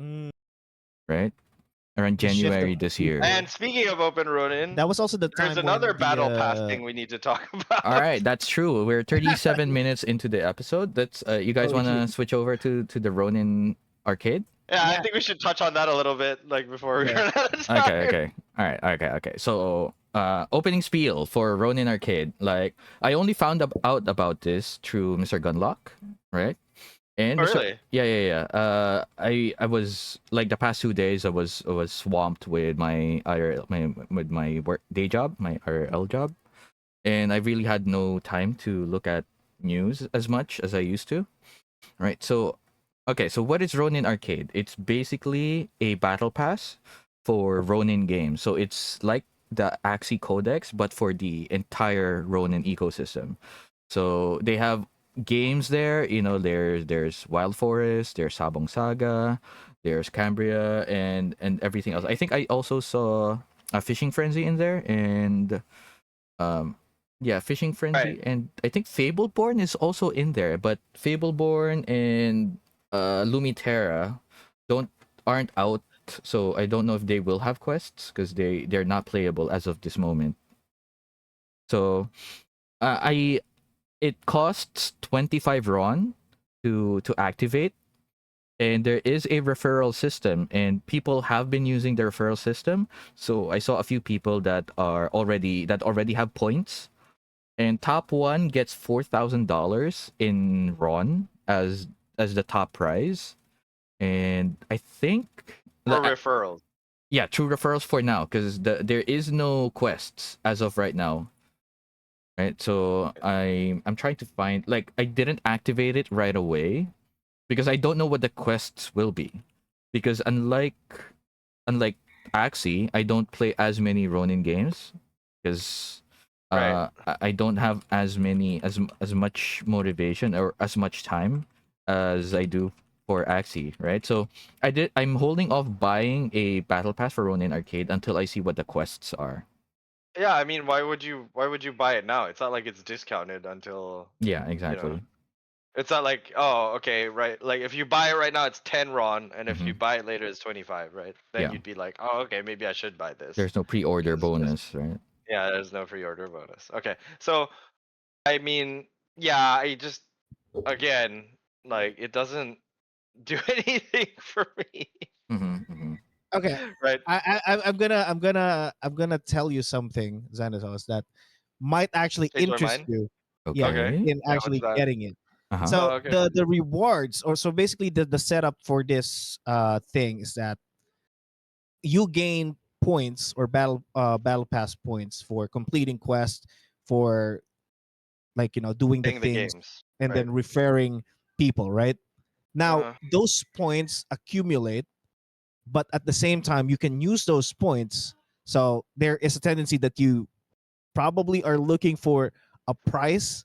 Mm, right? Around the shift of January this year. people. And speaking of Open Ronin, That was also the there's time another when battle pass thing we need to talk All about. right, that's true. We're 37 minutes into the episode. That's you guys oh want to shit. switch over to the Ronin arcade? Yeah, I Yeah. think we should touch on that a little bit, like before we Yeah. run out of time. Okay. All right. Okay. So, opening spiel for Ronin Arcade. Like, I only found out about this through Mr. Gunlock, right? And Oh, Mr. really? Yeah. I was like the past 2 days. I was swamped with my with my work day job, my IRL job, and I really had no time to look at news as much as I used to. Right. So, okay. So, what is Ronin Arcade? It's basically a battle pass for Ronin games. So, it's like the Axie Codex, but for the entire Ronin ecosystem. So, they have games there. There's Wild Forest, there's Sabong Saga, there's Cambria, and everything else. I think I also saw a Fishing Frenzy in there, and um yeah, Fishing Right. Frenzy, and I think Fableborn is also in there, but Fableborn and Lumiterra don't aren't out, so I don't know if they will have quests because they're not playable as of this moment. So I it costs 25 RON to activate, and there is a referral system, and people have been using the referral system. So I saw a few people that already have points, and top one gets $4,000 in RON as the top prize. And I think For the- referrals. yeah, true referrals for now, because there is no quests as of right now, right? So I'm trying to find, like, I didn't activate it right away because I don't know what the quests will be, because unlike Axie, I don't play as many Ronin games because Right. I don't have as much motivation or as much time as I do for Axie, right? So I'm holding off buying a battle pass for Ronin Arcade until I see what the quests are. Yeah, I mean, why would you buy it now? It's not like it's discounted until Yeah, you know. exactly. It's not like, oh, okay, right. Like if you buy it right now, it's 10 RON, and if you Mhm. buy it later, it's 25, right? Then Yeah. you'd be like, oh, okay, maybe I should buy this. There's no pre-order Because bonus, right? yeah, there's no pre-order bonus. Okay, so I mean, yeah, I just again, like it doesn't do anything for me, Mm-hmm. Okay, right? I'm gonna tell you something, Xanatos, that might actually Change my interest mind. you. Yeah, Okay. Okay. in Yeah, what's actually that? getting it. Uh-huh. So Oh, okay. the rewards, or so basically the setup for this thing is that you gain points or battle pass points for completing quests, for like doing the Playing the things, games, and right? then referring people, right? Now Uh-huh. those points accumulate, but at the same time you can use those points. So there is a tendency that you probably are looking for a price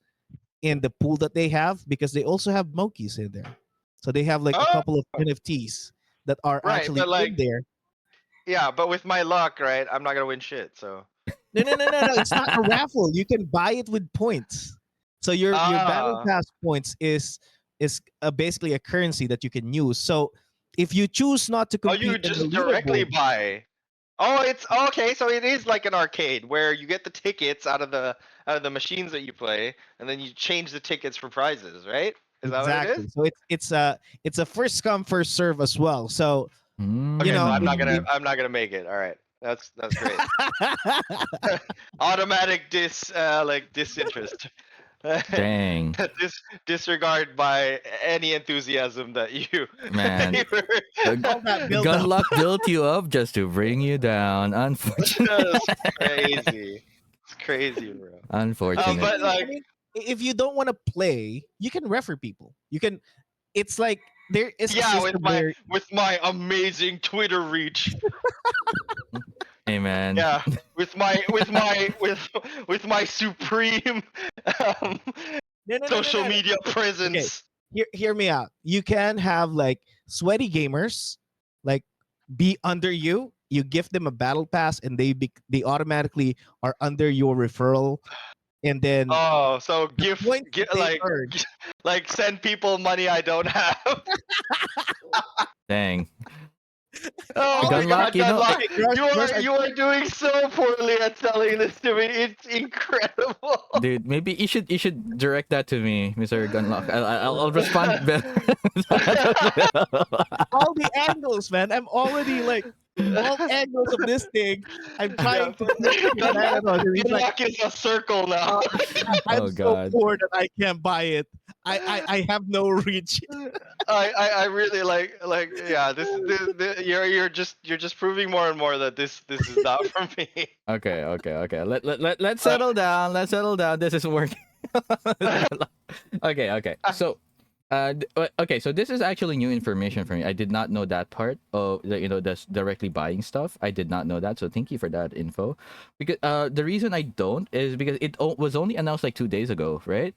in the pool that they have, because they also have Mokis in there. So they have like a Oh, couple of NFTs that are right, actually but like, in there. yeah, but with my luck, right, I'm not gonna win shit. So No. It's not a raffle. You can buy it with points. So your battle ah, pass points is basically a currency that you can use. So if you choose not to oh, you compete in the just directly leaderboard, buy. Oh, it's okay. So it is like an arcade where you get the tickets out of the machines that you play, and then you change the tickets for prizes, right? Is that what it is? exactly. So it's a first come first serve as well. So you Okay, so know I'm if, not gonna Mm. if I'm not gonna make it. All right, that's great. Automatic disinterest. Dang, Disregard by any enthusiasm that you. man. Uh, all that build up. Gunlock built you up just to bring you down. Unfortunate. That's crazy. It's crazy, bro. Unfortunate. But I like, mean, if you don't want to play, you can refer people. You can. It's like there is a yeah, with system my where with my amazing Twitter reach. Hey, man. Yeah, with my supreme um, social no. media Okay, presence. hear me out. You can have like sweaty gamers, like be under you. You give them a battle pass, and they automatically are under your referral, and then Oh, so the points that they earn. like send people money I don't have. Dang. Oh All my the Gunlock, god, you know, Gunlock, okay, Rush, you Rush, are you are doing so poorly at selling this to me. It's incredible. dude, maybe you should direct that to me, Mr. Gunlock. I'll respond better. all the angles, man. I'm already like all angles of this thing. I'm Yeah, trying to pitch to Gunlock, Xanatos, and he's like, Gunlock is a circle now. I'm Oh so God. poor that I can't buy it. I have no reach. I really like yeah. This you're just proving more and more that this is not for me. Okay. Let's settle down. Let's settle down. This is working. Okay. So, okay. So this is actually new information for me. I did not know that part of this directly buying stuff. I did not know that. So thank you for that info. Because the reason I don't is because it was only announced like 2 days ago, right?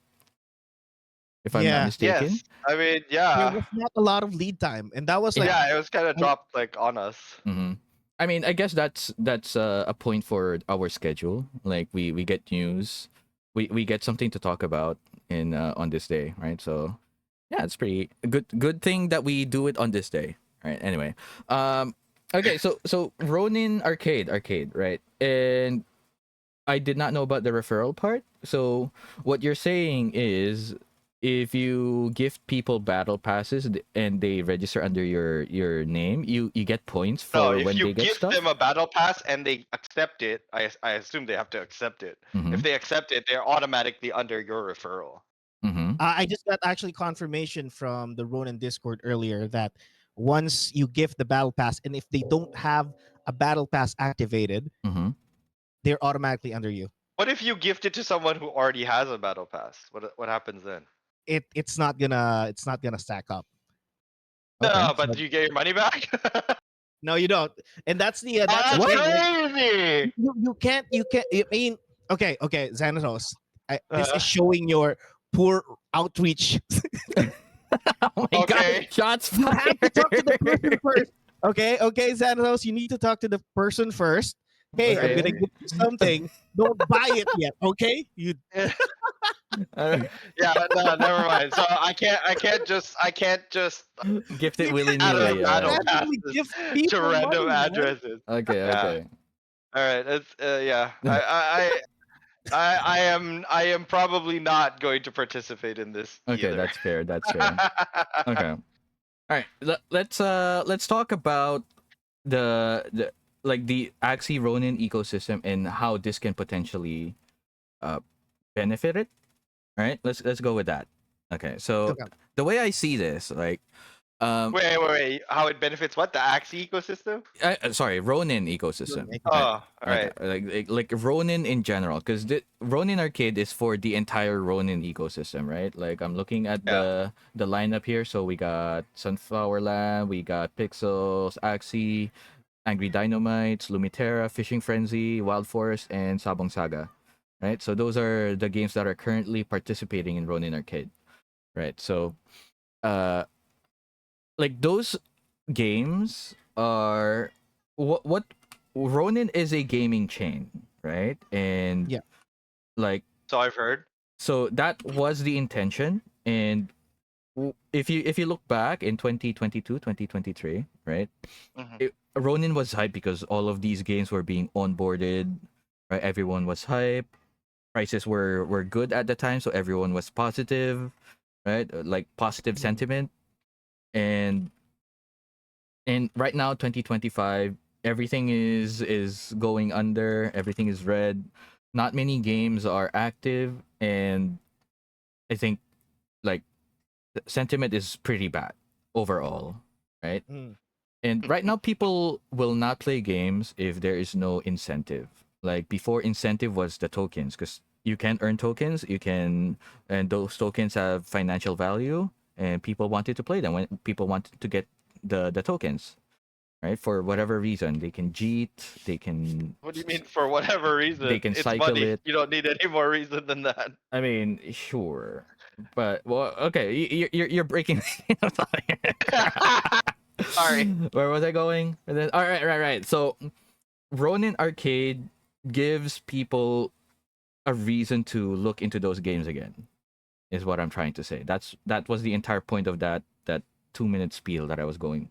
If I'm not Yeah, mistaken. Yes, I mean there yeah, was not a lot of lead time, and that was like, yeah. It was kind of I- dropped like on us. Mm-hmm. I mean, I guess that's a point for our schedule. Like we get news, we get something to talk about in on this day, right? So yeah, it's pretty good thing that we do it on this day, right? Anyway, okay, so Ronin arcade, right? And I did not know about the referral part. So what you're saying is if you give people battle passes and they register under your name, you get points No, for if when you they get give stuff. them a battle pass and they accept it, I assume they have to accept it. Mm-hmm. If they accept it, they're automatically under your referral. Mm-hmm. I just got actually confirmation from the Ronin Discord earlier that once you give the battle pass, and if they don't have a battle pass activated, Mm-hmm. they're automatically under you. What if you gift it to someone who already has a battle pass? What happens then? It's not gonna stack up. Okay. No, but So do you get your money back? no, you don't. And that's the Oh, that's the that's thing. Like, crazy. you can't. I mean, okay, Xanatos. This Uh, is showing your poor outreach. Oh my Okay. God! Shots You have to talk to the person fired. first. Okay, Xanatos, you need to talk to the person first. Hey, I'm Okay. gonna give you something. Don't buy it yet, okay? You Yeah, no, never mind. So I can't just Gift it You willy can't add just a nilly. battle randomly passes gift to people random money, man. addresses. Okay, Yeah. okay. All right. It's yeah. I am probably not going to participate in this Okay, either. that's fair. That's fair. Okay. All right. Let's talk about the like the Axie Ronin ecosystem and how this can potentially uh benefit it. All right. Let's go with that. Okay. So Okay. the way I see this, like Wait. How it benefits what? The Axie ecosystem? sorry, Ronin ecosystem. Okay. Right. Oh, all Okay. right. Like Ronin in general, because the Ronin Arcade is for the entire Ronin ecosystem, right? Like I'm looking at Yeah. the lineup here. So we got Sunflower Land, we got Pixels, Axie, Angry Dynamites, Lumiterra, Fishing Frenzy, Wild Forest, and Sabong Saga. Right. So those are the games that are currently participating in Ronin Arcade. Right. So uh like those games are what Ronin is a gaming chain, right? And Yeah. like So I've heard. so that was the intention. And if you look back in 2022, 2023, right? Mhm. Ronin was hyped because all of these games were being onboarded, right? Everyone was hyped. Prices were good at the time, so everyone was positive, right? Like positive Mhm. sentiment. And right now 2025, everything is going under, everything is red, not many games are active, and I think like the sentiment is pretty bad overall, right? Mm. And right now people will not play games if there is no incentive. Like before, incentive was the tokens, because you can earn tokens, you can, and those tokens have financial value, and people wanted to play them when people wanted to get the tokens, right? For whatever reason, they can cheat, they can What do you mean for whatever they reason? can It's cycle money. it. You don't need any more reason than that. I mean, sure, but well, okay, you're breaking. Sorry. Where was I going? And then, all right, right. So Ronin Arcade gives people a reason to look into those games again. Is what I'm trying to say. That was the entire point of that 2 minute spiel that I was going.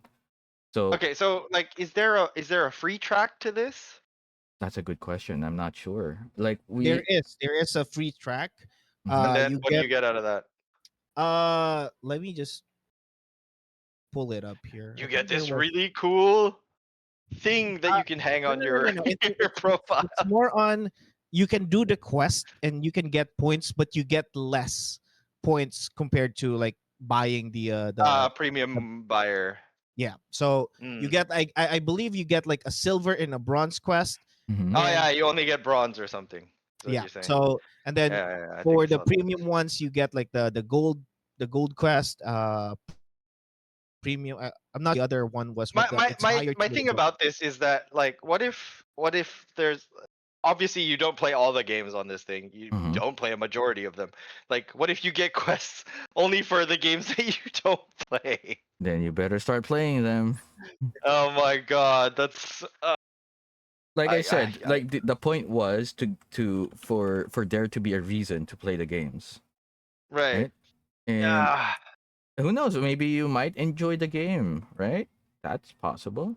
So Okay, so like, is there a free track to this? that's a good question. I'm not sure. Like There is a free track. Mhm. And then You what do get you get out of that? let me just pull it up here. I You get think there this was really cool thing that uh you can hang no on no no your no no. your profile. It's more on you can do the quest and you can get points, but you get less points compared to like buying the Premium buyer. yeah. So you Mm. get I believe you get like a silver and a bronze quest, Mhm. Oh and yeah, you only get bronze or something. Is what yeah. you're saying. So and then I think I for the saw that. premium ones, you get like the gold quest, premium. I'm not the other one was what it's higher My tier as thing well. about this is that, like, what if there's, obviously you don't play all the games on this thing. You Mhm. don't play a majority of them. Like, what if you get quests only for the games that you don't play? Then you better start playing them. Oh my god, that's Like I said, I like the point was to for there to be a reason to play the games, right. right? And Yeah, who knows, maybe you might enjoy the game, right? That's possible.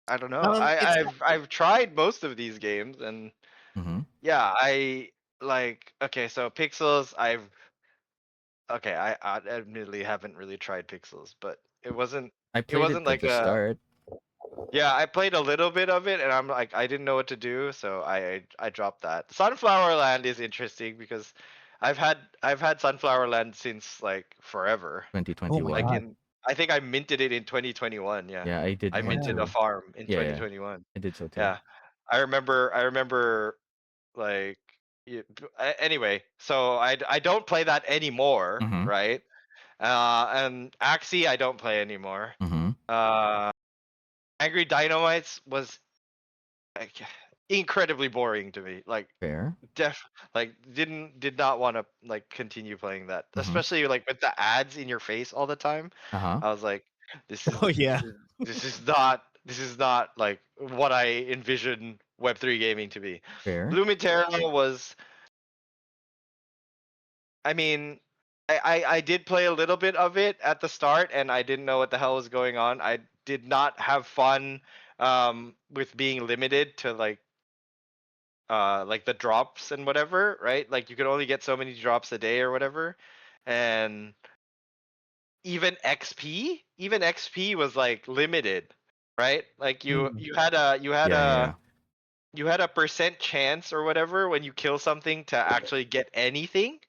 I don't know. It's I've tried most of these games, and Mm-hmm. yeah, I like, okay, so Pixels, okay, I admittedly haven't really tried Pixels, but I it played wasn't it at like the a, start. yeah, I played a little bit of it, and I'm like, I didn't know what to do, so I dropped that. Sunflower Land is interesting because I've had Sunflower Land since like forever. oh my 2021. Like god, in, I think I minted it in 2021. Yeah, Yeah, I did I one yeah. minted a too. farm in Yeah, yeah, 2021. I did so too. Yeah, I remember like, anyway. So I don't play that anymore, Mm-hmm. right? And Axie I don't play anymore. Mm-hmm. Uh, Angry Dynamites was like incredibly boring to me. Like, Fair. def like did not want to like continue playing that, Mm-hmm. especially like with the ads in your face all the time. Uh-huh. I was like, this is Oh yeah. this is not like what I envision Web3 gaming to be. Fair. Lumitera was I mean, I did play a little bit of it at the start, and I didn't know what the hell was going on. I did not have fun with being limited to like the drops and whatever, right? Like you could only get so many drops a day or whatever, and even XP was like limited, right? Like you had a Yeah. you had a percent chance or whatever when you kill something to actually get anything.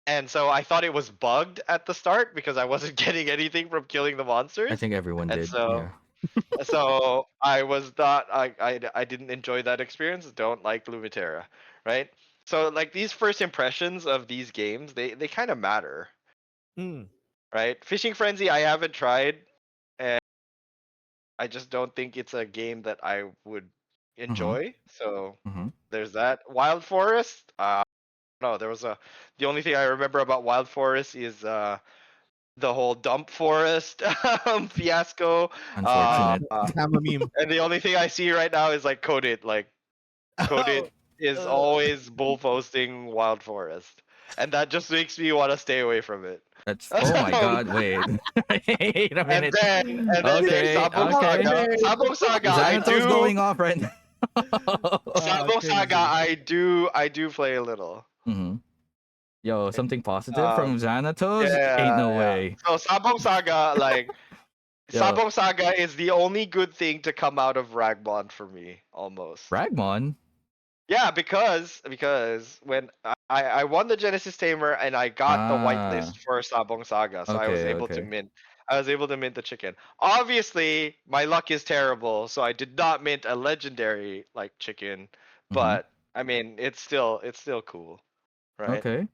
And so I thought it was bugged at the start because I wasn't getting anything from killing the monsters. I think everyone And did. so Yeah. so I was not I didn't enjoy that experience. Don't like Lumitera, right? So like these first impressions of these games, they kind of matter, Mm. right? Fishing Frenzy I haven't tried, and I just don't think it's a game that I would enjoy. So Mm-hmm. there's that. Wild Forest, no, the only thing I remember about Wild Forest is the whole dump forest fiasco. Unfortunate. Tama meme. And the only thing I see right now is like Coded. Like Coded is always bull posting Wild Forest, and that just makes me want to stay away from it. That's oh my god, wait. Wait a And minute. then there's Okay, Sabong okay. Saga. Sabong Saga, I Xanatos do. going off right now. Sabong crazy. Saga, I do play a little. Mm-hmm. Yo, something positive from Xanatos? Yeah, Ain't no yeah. way. So Sabong Saga, like Yo. Sabong Saga is the only good thing to come out of Ragmon for me, almost. Ragmon? Yeah, because when I won the Genesis Tamer and I got the Ah. whitelist for Sabong Saga, so I was Okay, able to okay. mint. I was able to mint the chicken. Obviously, my luck is terrible, so I did not mint a legendary like chicken. But I mean, it's still cool, right? Okay.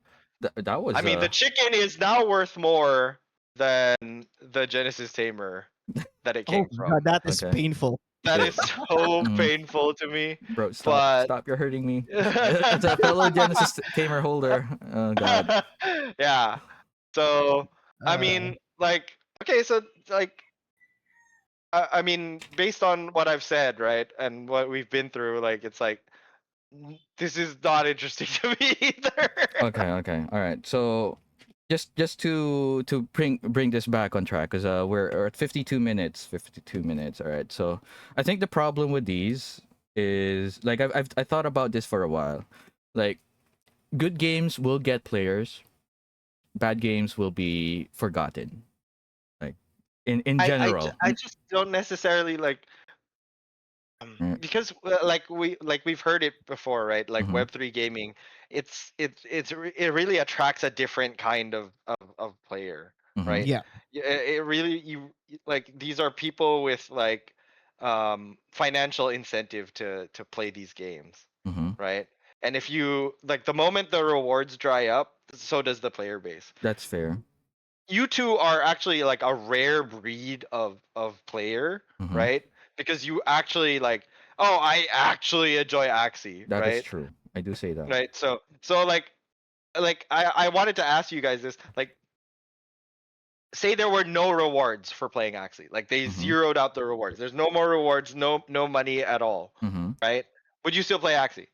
That was I mean, the chicken is now worth more than the Genesis Tamer that it came Oh from. god, that is Okay. painful. That is so painful to me. Bro, stop, you're hurting me. As a fellow Genesis Tamer holder. Oh god. Yeah. So I Uh, mean, like, okay, so like, I mean, based on what I've said, right, and what we've been through, like, it's like this is not interesting to me either. Okay. All right. So just to bring this back on track cuz we're at 52 minutes. 52 minutes. All right. So I think the problem with these is like I thought about this for a while. Like good games will get players, bad games will be forgotten. Like in general. I just don't necessarily like Mm. because we've heard it before, right? Like Mhm. Web3 gaming, it really attracts a different kind of player, Mhm. right? yeah. It really like these are people with like financial incentive to play these games, Mhm. right? And if you like the moment the rewards dry up, so does the player base. That's fair. You two are actually like a rare breed of player, Mhm. right? Because you actually like, oh, I actually enjoy Axie, That is right? true. I do say that. Right. So like I wanted to ask you guys this, like, say there were no rewards for playing Axie, like they Mhm. zeroed out the rewards. There's no more rewards, no money at all, Mhm. right? Would you still play Axie?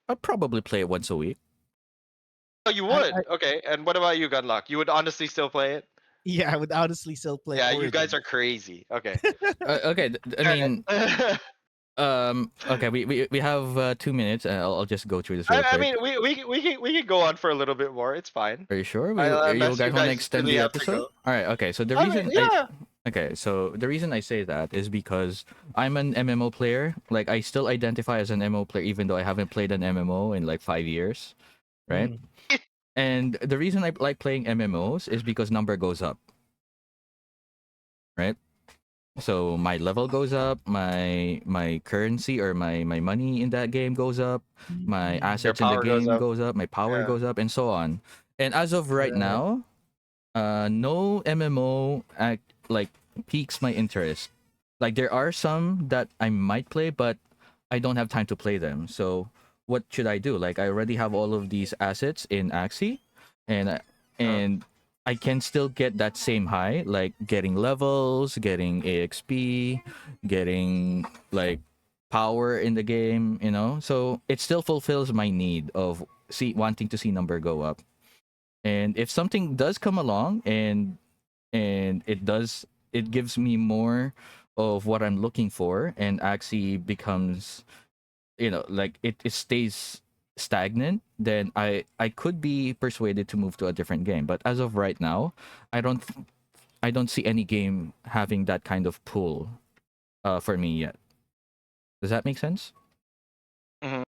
I'd probably play it once a week. Oh, you I, would. I Okay. And what about you, Gunlock? You would honestly still play it? yeah, I would honestly still play Yeah, you guys Origin. are crazy. Okay. Okay, I mean, I, okay, we have 2 minutes. I'll just go through this real I quick. mean, we can go on for a little bit more. It's fine. Are you sure? You Unless guys you want to guys extend really the have to episode? go. All right. Okay. So the I mean, reason yeah. okay, so the reason I say that is because I'm an MMO player. Like I still identify as an MMO player, even though I haven't played an MMO in like 5 years, right? Mm. And the reason I like playing MMOs is because number goes up, right? So my level goes up, my currency or my money in that game goes up, my Mm. assets in the power goes game up. goes up, my power Yeah. goes up, and so on. And as of right now, no MMO like piques my interest. Like there are some that I might play, but I don't have time to play them. So what should I do? Like I already have all of these assets in Axie, and and I can still get that same high, like getting levels, getting AXP, getting like power in the game. So it still fulfills my need of wanting to see number go up. And if something does come along and it gives me more of what I'm looking for, and actually becomes, like it stays stagnant, then I could be persuaded to move to a different game. But as of right now, I don't see any game having that kind of pull for me yet. Does that make sense? Mhm.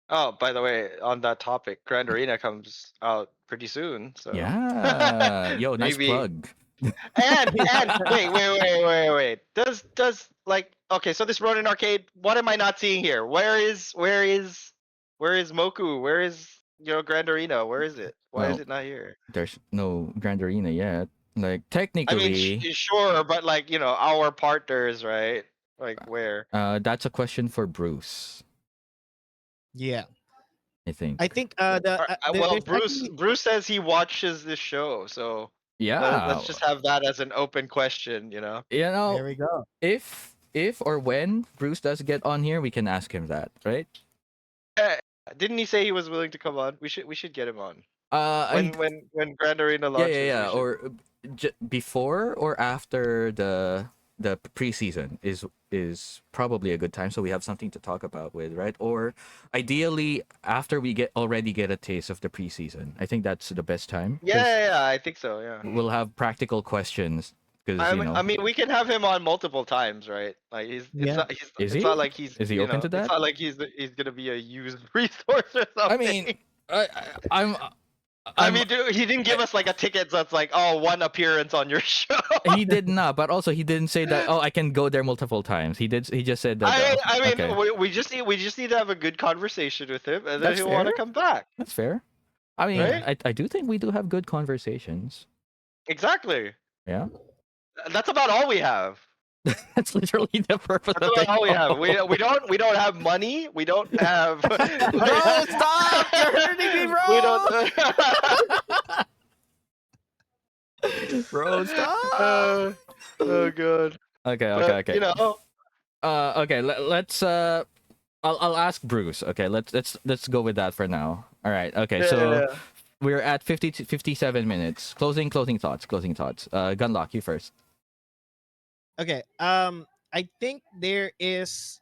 Oh, by the way, on that topic, Grand Arena comes out pretty soon, so Yeah. Yo, nice maybe. plug. And wait. Does like okay? So this Ronin Arcade, what am I not seeing here? Where is Moku? Where is Grand Arena? Where is it? Why is Well, it not here? there's no Grand Arena yet. Like I mean, technically, sure, but like our partners, right? Like where? that's a question for Bruce, Yeah, I think. I think Well, there's Bruce actually Bruce says he watches this show, so Yeah. let's just have that as an open question. You know, there we go. if or when Bruce does get on here, we can ask him that, right? Eh, didn't he say he was willing to come on? We should get him on. I When Grand Arena launches, we should. or before or after the preseason is probably a good time, so we have something to talk about with, right? Or ideally after we already get a taste of the preseason. I think that's the best time because Yeah, I think so. Yeah. we'll have practical questions because I mean, we can have him on multiple times, right? Like Yeah. Is it's he not like he's, is he open to it's that? not like he's gonna be a used resource or something. I mean, I'm I mean, dude, he didn't give us like a ticket that's like, oh, one appearance on your show. he did not, but also he didn't say that. Oh, I can go there multiple times. He did. He just said that. I mean, Okay, we just need to have a good conversation with him, and then That's he'll want to fair. come back. that's fair. I mean, Right? I do think we do have good conversations. Exactly. Yeah, That's about all we have. that's literally the purpose That's of the about all we have. show. We don't have money. We don't have. Bro, stop! You're hurting me, bro. We don't. Bro, stop. Oh god. Okay, But, okay. Okay. Let's. I'll ask Bruce. Okay, let's go with that for now. All right. Okay, so yeah. we're at 50 to 57 minutes. Closing thoughts. Gunlock, you first. Okay. I think there is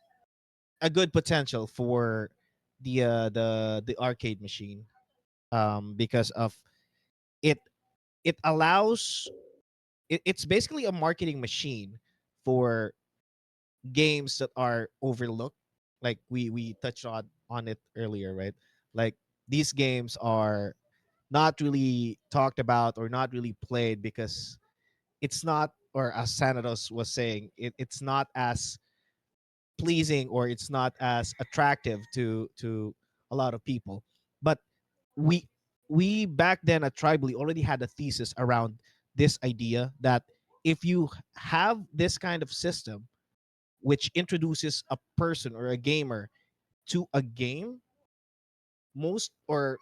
a good potential for the arcade machine. Because of it, it allows it's basically a marketing machine for games that are overlooked. Like we touched on it earlier, right? Like these games are not really talked about or not really played because it's not, or as Xanatos was saying, it's not as pleasing or it's not as attractive to a lot of people. But we we back then at Tribally already had a thesis around this idea that if you have this kind of system which introduces a person or a gamer to a game, most or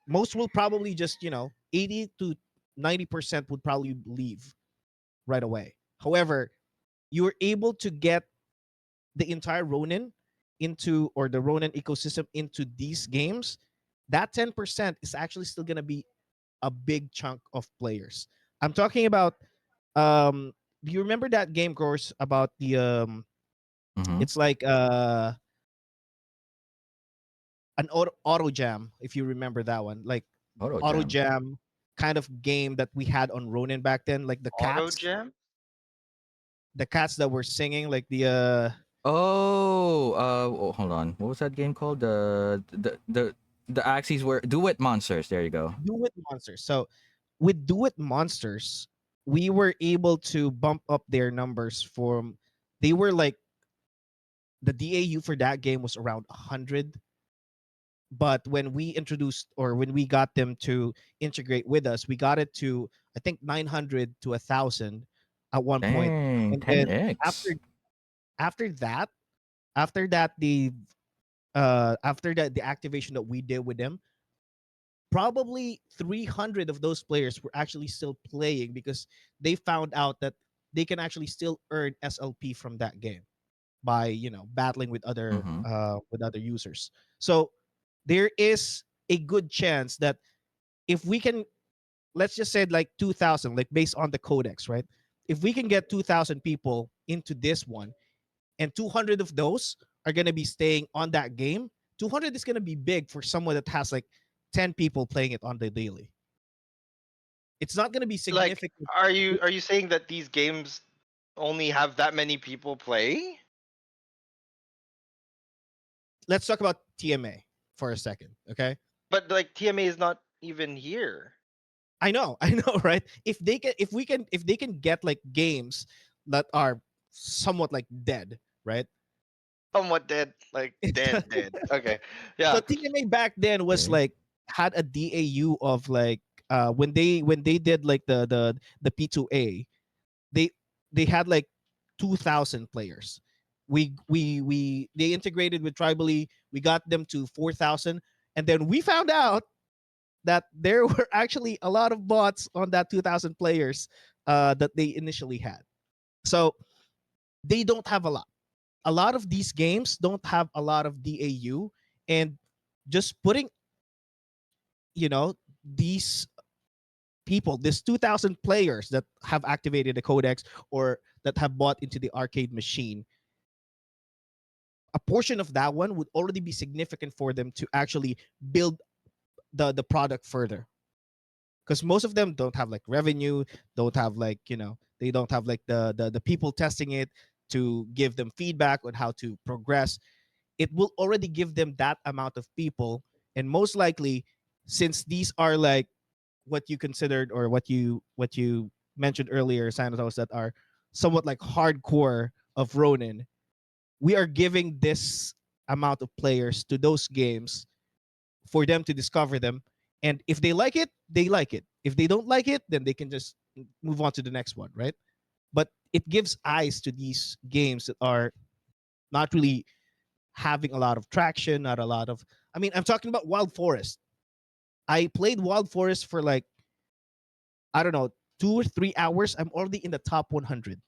most will probably just 80 to 90% would probably leave right away. However, you're able to get the entire Ronin into, or the Ronin ecosystem into these games. That 10% is actually still going to be a big chunk of players. I'm talking about do you remember that game course about the Mm-hmm. it's like an auto jam, if you remember that one, like Auto auto jam. jam kind of game that we had on Ronin back then, like Auto jam. the cats that were singing, like the Hold on. What was that game called? The Axies were Duet Monsters. There you go. Do It Monsters. So with Do It Monsters, we were able to bump up their numbers from, they were like, the DAU for that game was around 100. But when we introduced, or when we got them to integrate with us, we got it to, I think, 900 to 1,000 at one point. Dang, And then 10x. after that, after that the after that the activation that we did with them, probably 300 of those players were actually still playing because they found out that they can actually still earn SLP from that game by battling Mm-hmm. with other users. So there is a good chance that if we can, let's just say like 2,000, like based on the codex, right? If we can get 2,000 people into this one, and 200 of those are going to be staying on that game, 200 is going to be big for someone that has like 10 people playing it on the daily. It's not going to be Like, significant. are you saying that these games only have that many people play? Let's talk about TMA for a second, okay? But like TMA is not even here. I know, I know, right? If they can get like games that are somewhat like dead, right? Somewhat dead, like dead. Okay, So yeah. TMA back then was Okay. like had a DAU of like when they did like the P2A, they they had like 2,000 players. We they integrated with Tribally, we got them to 4,000, and then we found out that there were actually a lot of bots on that 2,000 players that they initially had. So they don't have a lot. A lot of these games don't have a lot of DAU, and just putting, you know, these people, this 2,000 players that have activated the codex or that have bought into the arcade machine, a portion of that one would already be significant for them to actually build the product further, because most of them don't have like revenue, don't have like, you know, they don't have like the people testing it to give them feedback on how to progress. It will already give them that amount of people, and most likely, since these are like what you considered or what you mentioned earlier, Xanatos, that are somewhat like hardcore of Ronin, we are giving this amount of players to those games for them to discover them. And if they like it, they like it. If they don't like it, then they can just move on to the next one, right? But it gives eyes to these games that are not really having a lot of traction, not a lot of. I mean, I'm talking about Wild Forest. I played Wild Forest for like, I don't know, 2 or 3 hours. I'm already in the top 100.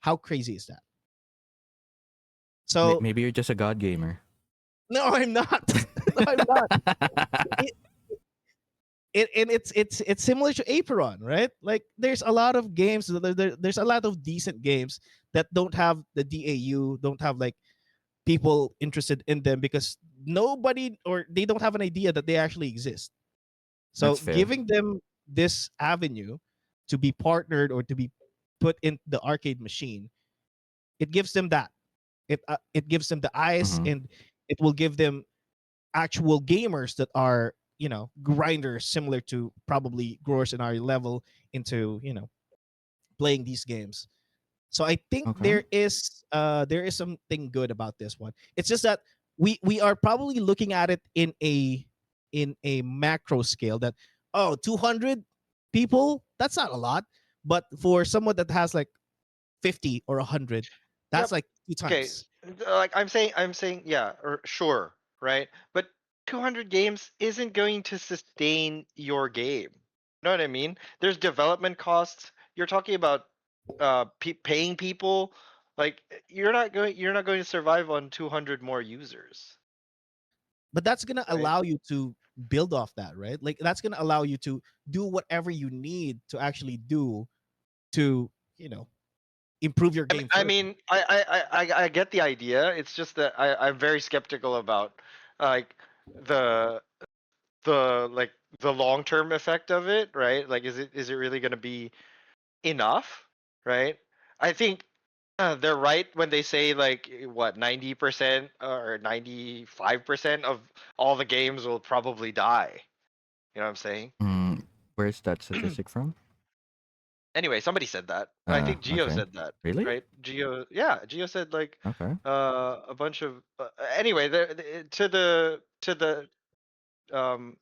How crazy is that? So Maybe you're just a god gamer. no, I'm not. No, I'm not. It, and it's similar to Aperon, right? Like there's a lot of games. There's a lot of decent games that don't have the DAU, don't have like people interested in them because nobody or they don't have an idea that they actually exist. So That's fair. giving them this avenue to be partnered or to be put in the arcade machine, it gives them that. It gives them the eyes, Hmm. and it will give them actual gamers that are, you know, grinders similar to probably growers in our level into, you know, playing these games. So I think Okay. there is something good about this one. It's just that we are probably looking at it in a macro scale that, oh, 200 people, that's not a lot, but for someone that has like 50 or 100, that's Yep. like two Okay. times. Like I'm saying, yeah, or sure, right? But 200 games isn't going to sustain your game. You know what I mean? There's development costs. You're talking about paying people. Like you're not going to survive on 200 more users, But that's gonna right? allow you to build off that, right? Like that's gonna allow you to do whatever you need to actually do to, you know, improve your I mean, game I further. mean, I get the idea. It's just that I'm very skeptical about like the like the long term effect of it, right? Like, is it really going to be enough, right? I think they're right when they say like what 90% or 95% of all the games will probably die. You know what I'm saying? Where's that statistic from? Anyway, somebody said that. I think Geo Okay. said that, Really? right? Geo, yeah, Geo said like Okay. a bunch of anyway, to the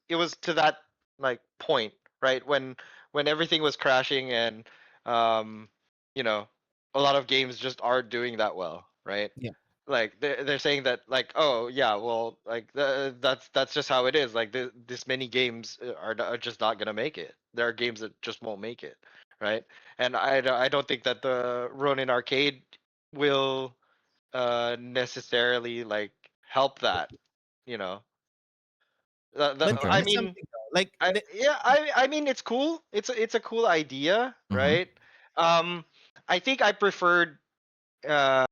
it was to that like point, right? When everything was crashing and um you know, a lot of games just aren't doing that well, right? Yeah. Like they're saying that like, oh yeah, well, like that's just how it is. Like this many games are just not gonna make it. There are games that just won't make it, right? And I don't think that the Ronin Arcade will necessarily like help that, you know. But Okay. tell I me mean, something though. Like, I mean, it's cool. It's a cool idea, Mhm. right? I think I preferred uh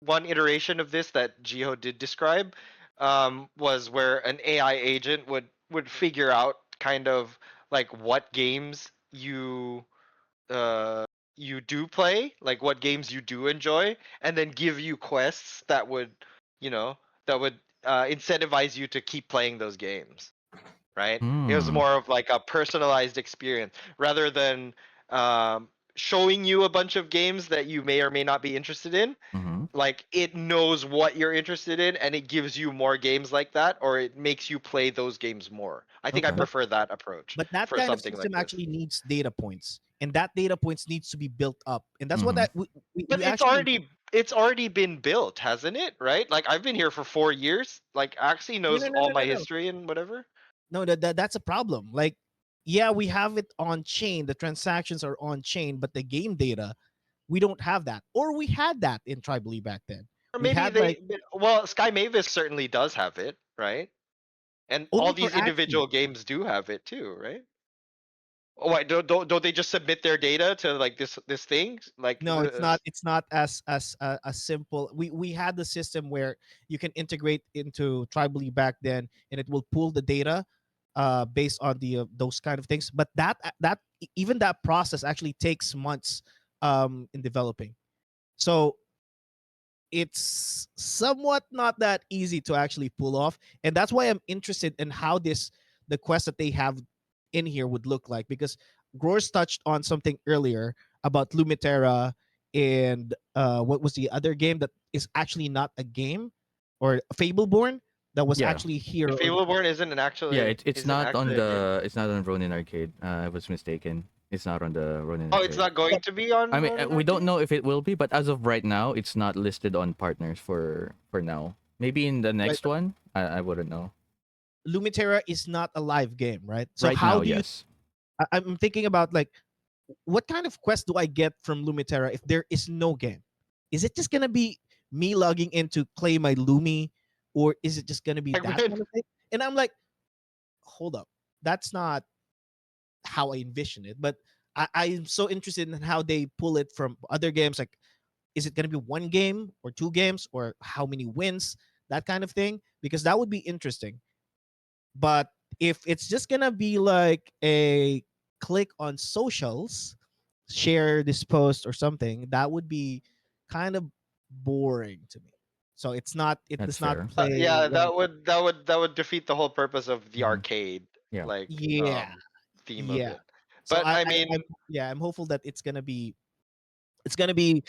one iteration of this that Jiho did describe, was where an AI agent would figure out kind of like what games uh you do play, like what games you do enjoy, and then give you quests that would, you know, that would incentivize you to keep playing those games, right? It was Hmm. more of like a personalized experience rather than showing you a bunch of games that you may or may not be interested in. Mhm. Like it knows what you're interested in and it gives you more games like that, or it makes you play those games more. I think I Okay. prefer that approach but that for kind of something system like this. actually needs data points, and that data points needs to be built up, and that's what Mhm. that we But actually. it's already been built, hasn't it? Right? Like I've been here for 4 years. Like Axie No, knows no, no, all no, my no, no. history and whatever. No, that's a problem. Like, yeah, we have it on chain. The transactions are on chain, but the game data, we don't have that. Or we had that in Tribally back then. Or We maybe had like well, Sky Mavis certainly does have it, right? And all only for these Axie. individual games do have it too, right? Oh, why don't they just submit their data to like this thing? Like No, it's not. It's not as simple. We had the system where you can integrate into Tribally back then, and it will pull the data, based on the those kind of things. But even that process actually takes months, in developing. So it's somewhat not that easy to actually pull off, and that's why I'm interested in how the quest that they have in here would look like, because Grors touched on something earlier about Lumitera, and what was the other game that is actually not a game, or Fableborn, that was Yeah. actually here on. Fableborn Yeah. It's isn't not on actually a game. the Ronin Arcade. I was mistaken. It's not on the Ronin Oh, it's Arcade. not going to be on I mean, Ronin we don't Arcade? know if it will be, but as of right now, it's not listed on partners for now. Maybe in the Right, next one, I wouldn't know. Lumitera is not a live game, right? So Right how now, do you? yes. I'm thinking about, like, what kind of quest do I get from Lumitera if there is no game? Is it just gonna be me logging in to claim my Lumi, or is it just gonna be Like that when kind of thing? And I'm like, hold up, that's not how I envision it. But I'm so interested in how they pull it from other games. Like, is it gonna be one game or two games, or how many wins? That kind of thing, because that would be interesting. But if it's just gonna be like a click on socials, share this post or something, that would be kind of boring to me. So it That's does not fair. play yeah, well. that would defeat the whole purpose of the Mhm. arcade Yeah. like Yeah, theme of yeah. it. So But I I'm mean, yeah, I'm hopeful that it's gonna be there's gonna be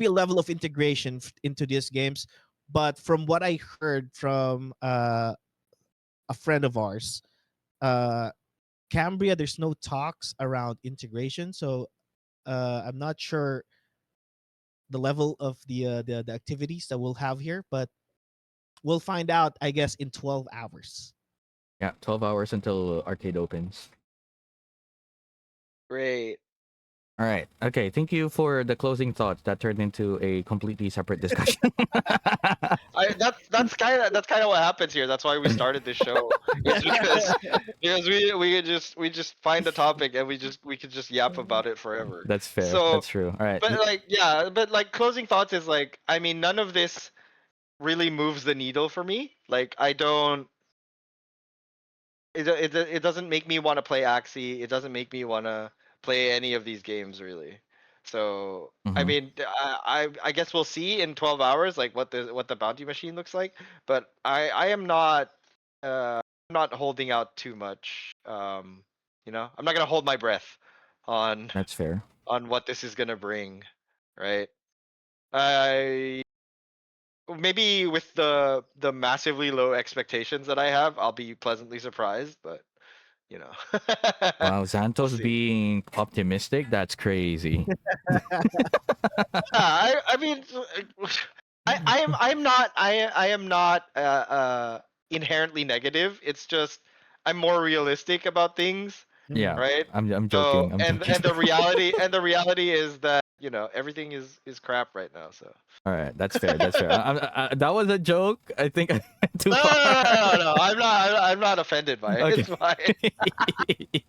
a level of integration into these games. But from what I heard from a friend of ours, uh Cambria, there's no talks around integration. So I'm not sure the level of the activities that we'll have here, but we'll find out, I guess, in 12 hours. Yeah. 12 hours until arcade opens. great. All right. Okay. Thank you for the closing thoughts. That turned into a completely separate discussion. That's kind of what happens here. That's why we started this show. It's because we just find a topic and we could just yap about it forever. That's fair. So, That's true. All right. but like yeah, but like closing thoughts is like, I mean, none of this really moves the needle for me. Like I don't it doesn't make me want to play Axie. It doesn't make me want to play any of these games really. So I Mhm. mean, I guess we'll see in 12 hours like what the bounty machine looks like. But I am not not holding out too much. You know, I'm not gonna hold my breath on That's fair. what this is gonna bring, right? I maybe with the massively low expectations that I have, I'll be pleasantly surprised. But you know, Wow, we'll Xanatos see. being optimistic, that's crazy. I mean, I am not inherently negative. It's just I'm more realistic about things, Yeah, right? I'm So joking. I'm joking. and the reality is that you know everything is crap right now. So All right, that's fair. That's fair. That was a joke. I think too No, no, far. no, no, no, no. I'm not offended by it. Okay. It's fine.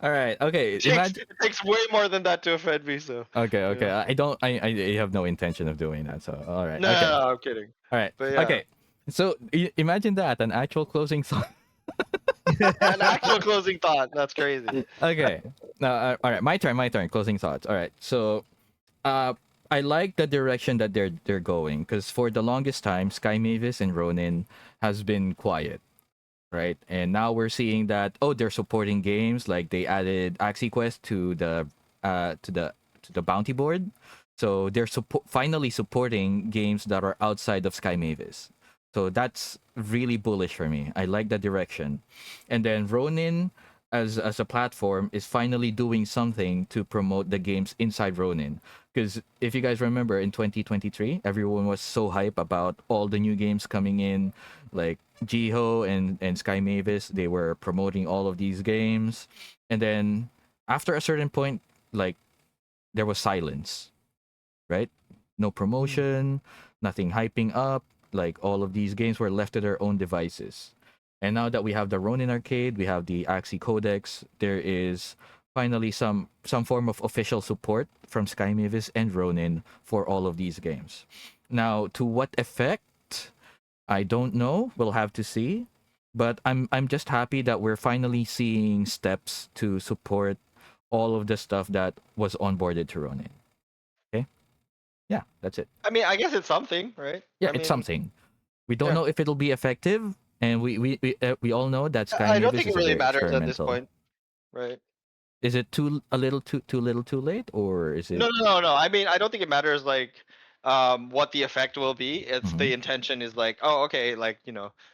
All right. Okay. Imagine. It takes way more than that to offend me. So Okay. you Okay. know. I don't. I have no intention of doing that. So. All right. No, no, Okay. no, I'm kidding. All right. But yeah, Okay. So imagine that an actual closing thought. an actual closing thought. That's crazy. Okay. Now, all right. My turn. My turn. Closing thoughts. All right. So, uh, I like the direction that they're going because for the longest time, Sky Mavis and Ronin has been quiet, right? And now we're seeing that they're supporting games like they added AxieQuest to the uh to the to the bounty board, so they're finally supporting games that are outside of Sky Mavis. So that's really bullish for me. I like the direction, and then Ronin as a platform is finally doing something to promote the games inside Ronin. Because if you guys remember in 2023, everyone was so hype about all the new games coming in, like Jiho and Sky Mavis. They were promoting all of these games, and then after a certain point, like there was silence, right? No promotion, nothing hyping up. Like all of these games were left to their own devices. And now that we have the Ronin Arcade, we have the Axie Codex, there is finally some form of official support from Sky Mavis and Ronin for all of these games. Now, to what effect? I don't know. We'll have to see. But I'm just happy that we're finally seeing steps to support all of the stuff that was onboarded to Ronin. Okay? Yeah, that's it. I mean, I guess it's something, right? Yeah, I it's mean, something. We don't yeah. know if it'll be effective, and we all know that Sky I don't Mavis think it is a really very matters at this experimental. point, right? Is it a little too little too late, or is it? No, no, no, no. I mean, I don't think it matters like what the effect will be. It's Mhm, the intention is like, oh, okay, like,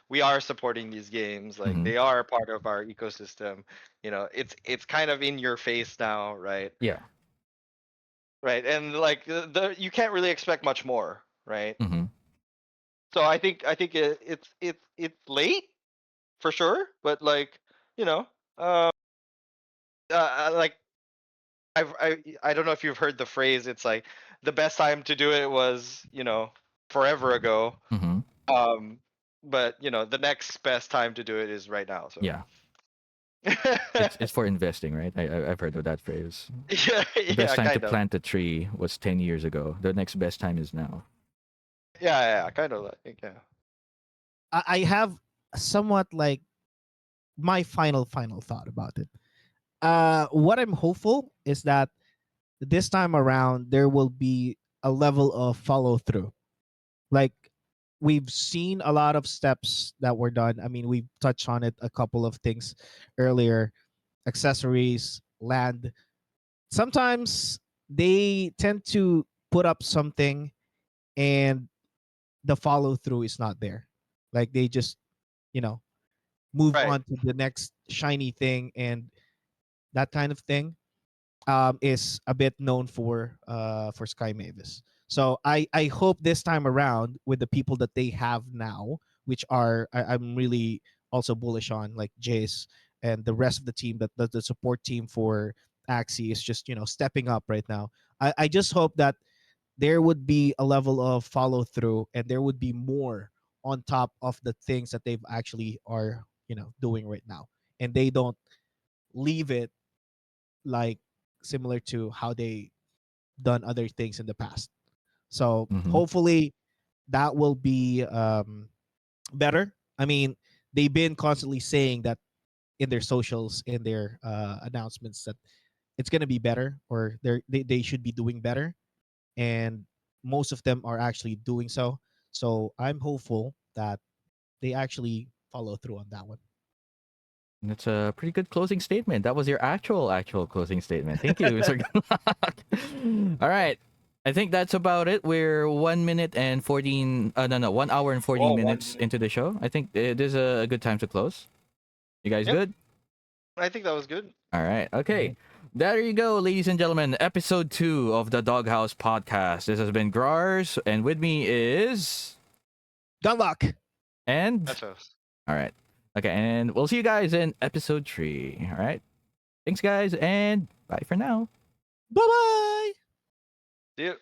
we are supporting these games, like mhm. they are part of our ecosystem. It's kind of in your face now, right? Yeah. Right. And like the you can't really expect much more, right? Hmm. So it's late for sure, but like, you know, uh, like I don't know if you've heard the phrase. It's like the best time to do it was forever ago. Hmm. Um, but the next best time to do it is right now. So Yeah. It's for investing, right? I've heard of that phrase. yeah, The best yeah, time to kind of. plant a tree was 10 years ago. The next best time is now. Yeah, yeah, kind of like yeah. I have somewhat like my final thought about it. What I'm hopeful is that this time around there will be a level of follow through. Like we've seen a lot of steps that were done. I mean, we've touched on it a couple of things earlier. Accessories, land. Sometimes they tend to put up something and the follow through is not there. Like they just, you know, move Right. on to the next shiny thing and that kind of thing is a bit known for Sky Mavis. So I hope this time around with the people that they have now, which are I'm really also bullish on, like Jace and the rest of the team, that the support team for Axie is just stepping up right now. I just hope that there would be a level of follow through and there would be more on top of the things that they've actually are doing right now, and they don't leave it like similar to how they done other things in the past. So Hmm. hopefully that will be better. I mean, they've been constantly saying that in their socials, in their announcements, that it's going to be better, or they should be doing better, and most of them are actually doing so. So I'm hopeful that they actually follow through on that one. That's a pretty good closing statement. That was your actual closing statement. Thank you, Mr. Gunlock. All right. I think that's about it. We're 1 minute and 14. No, 1 hour and 14 Oh, minutes into the show. I think it is a good time to close. You guys Yep. good? I think that was good. All right. Okay. There you go, ladies and gentlemen. Episode 2 of the Doghouse Podcast. This has been Grars, and with me is. Gunlock. And. That's us. All right. Okay. And we'll see you guys in episode 3. All right. Thanks, guys, and bye for now. Bye bye. See you.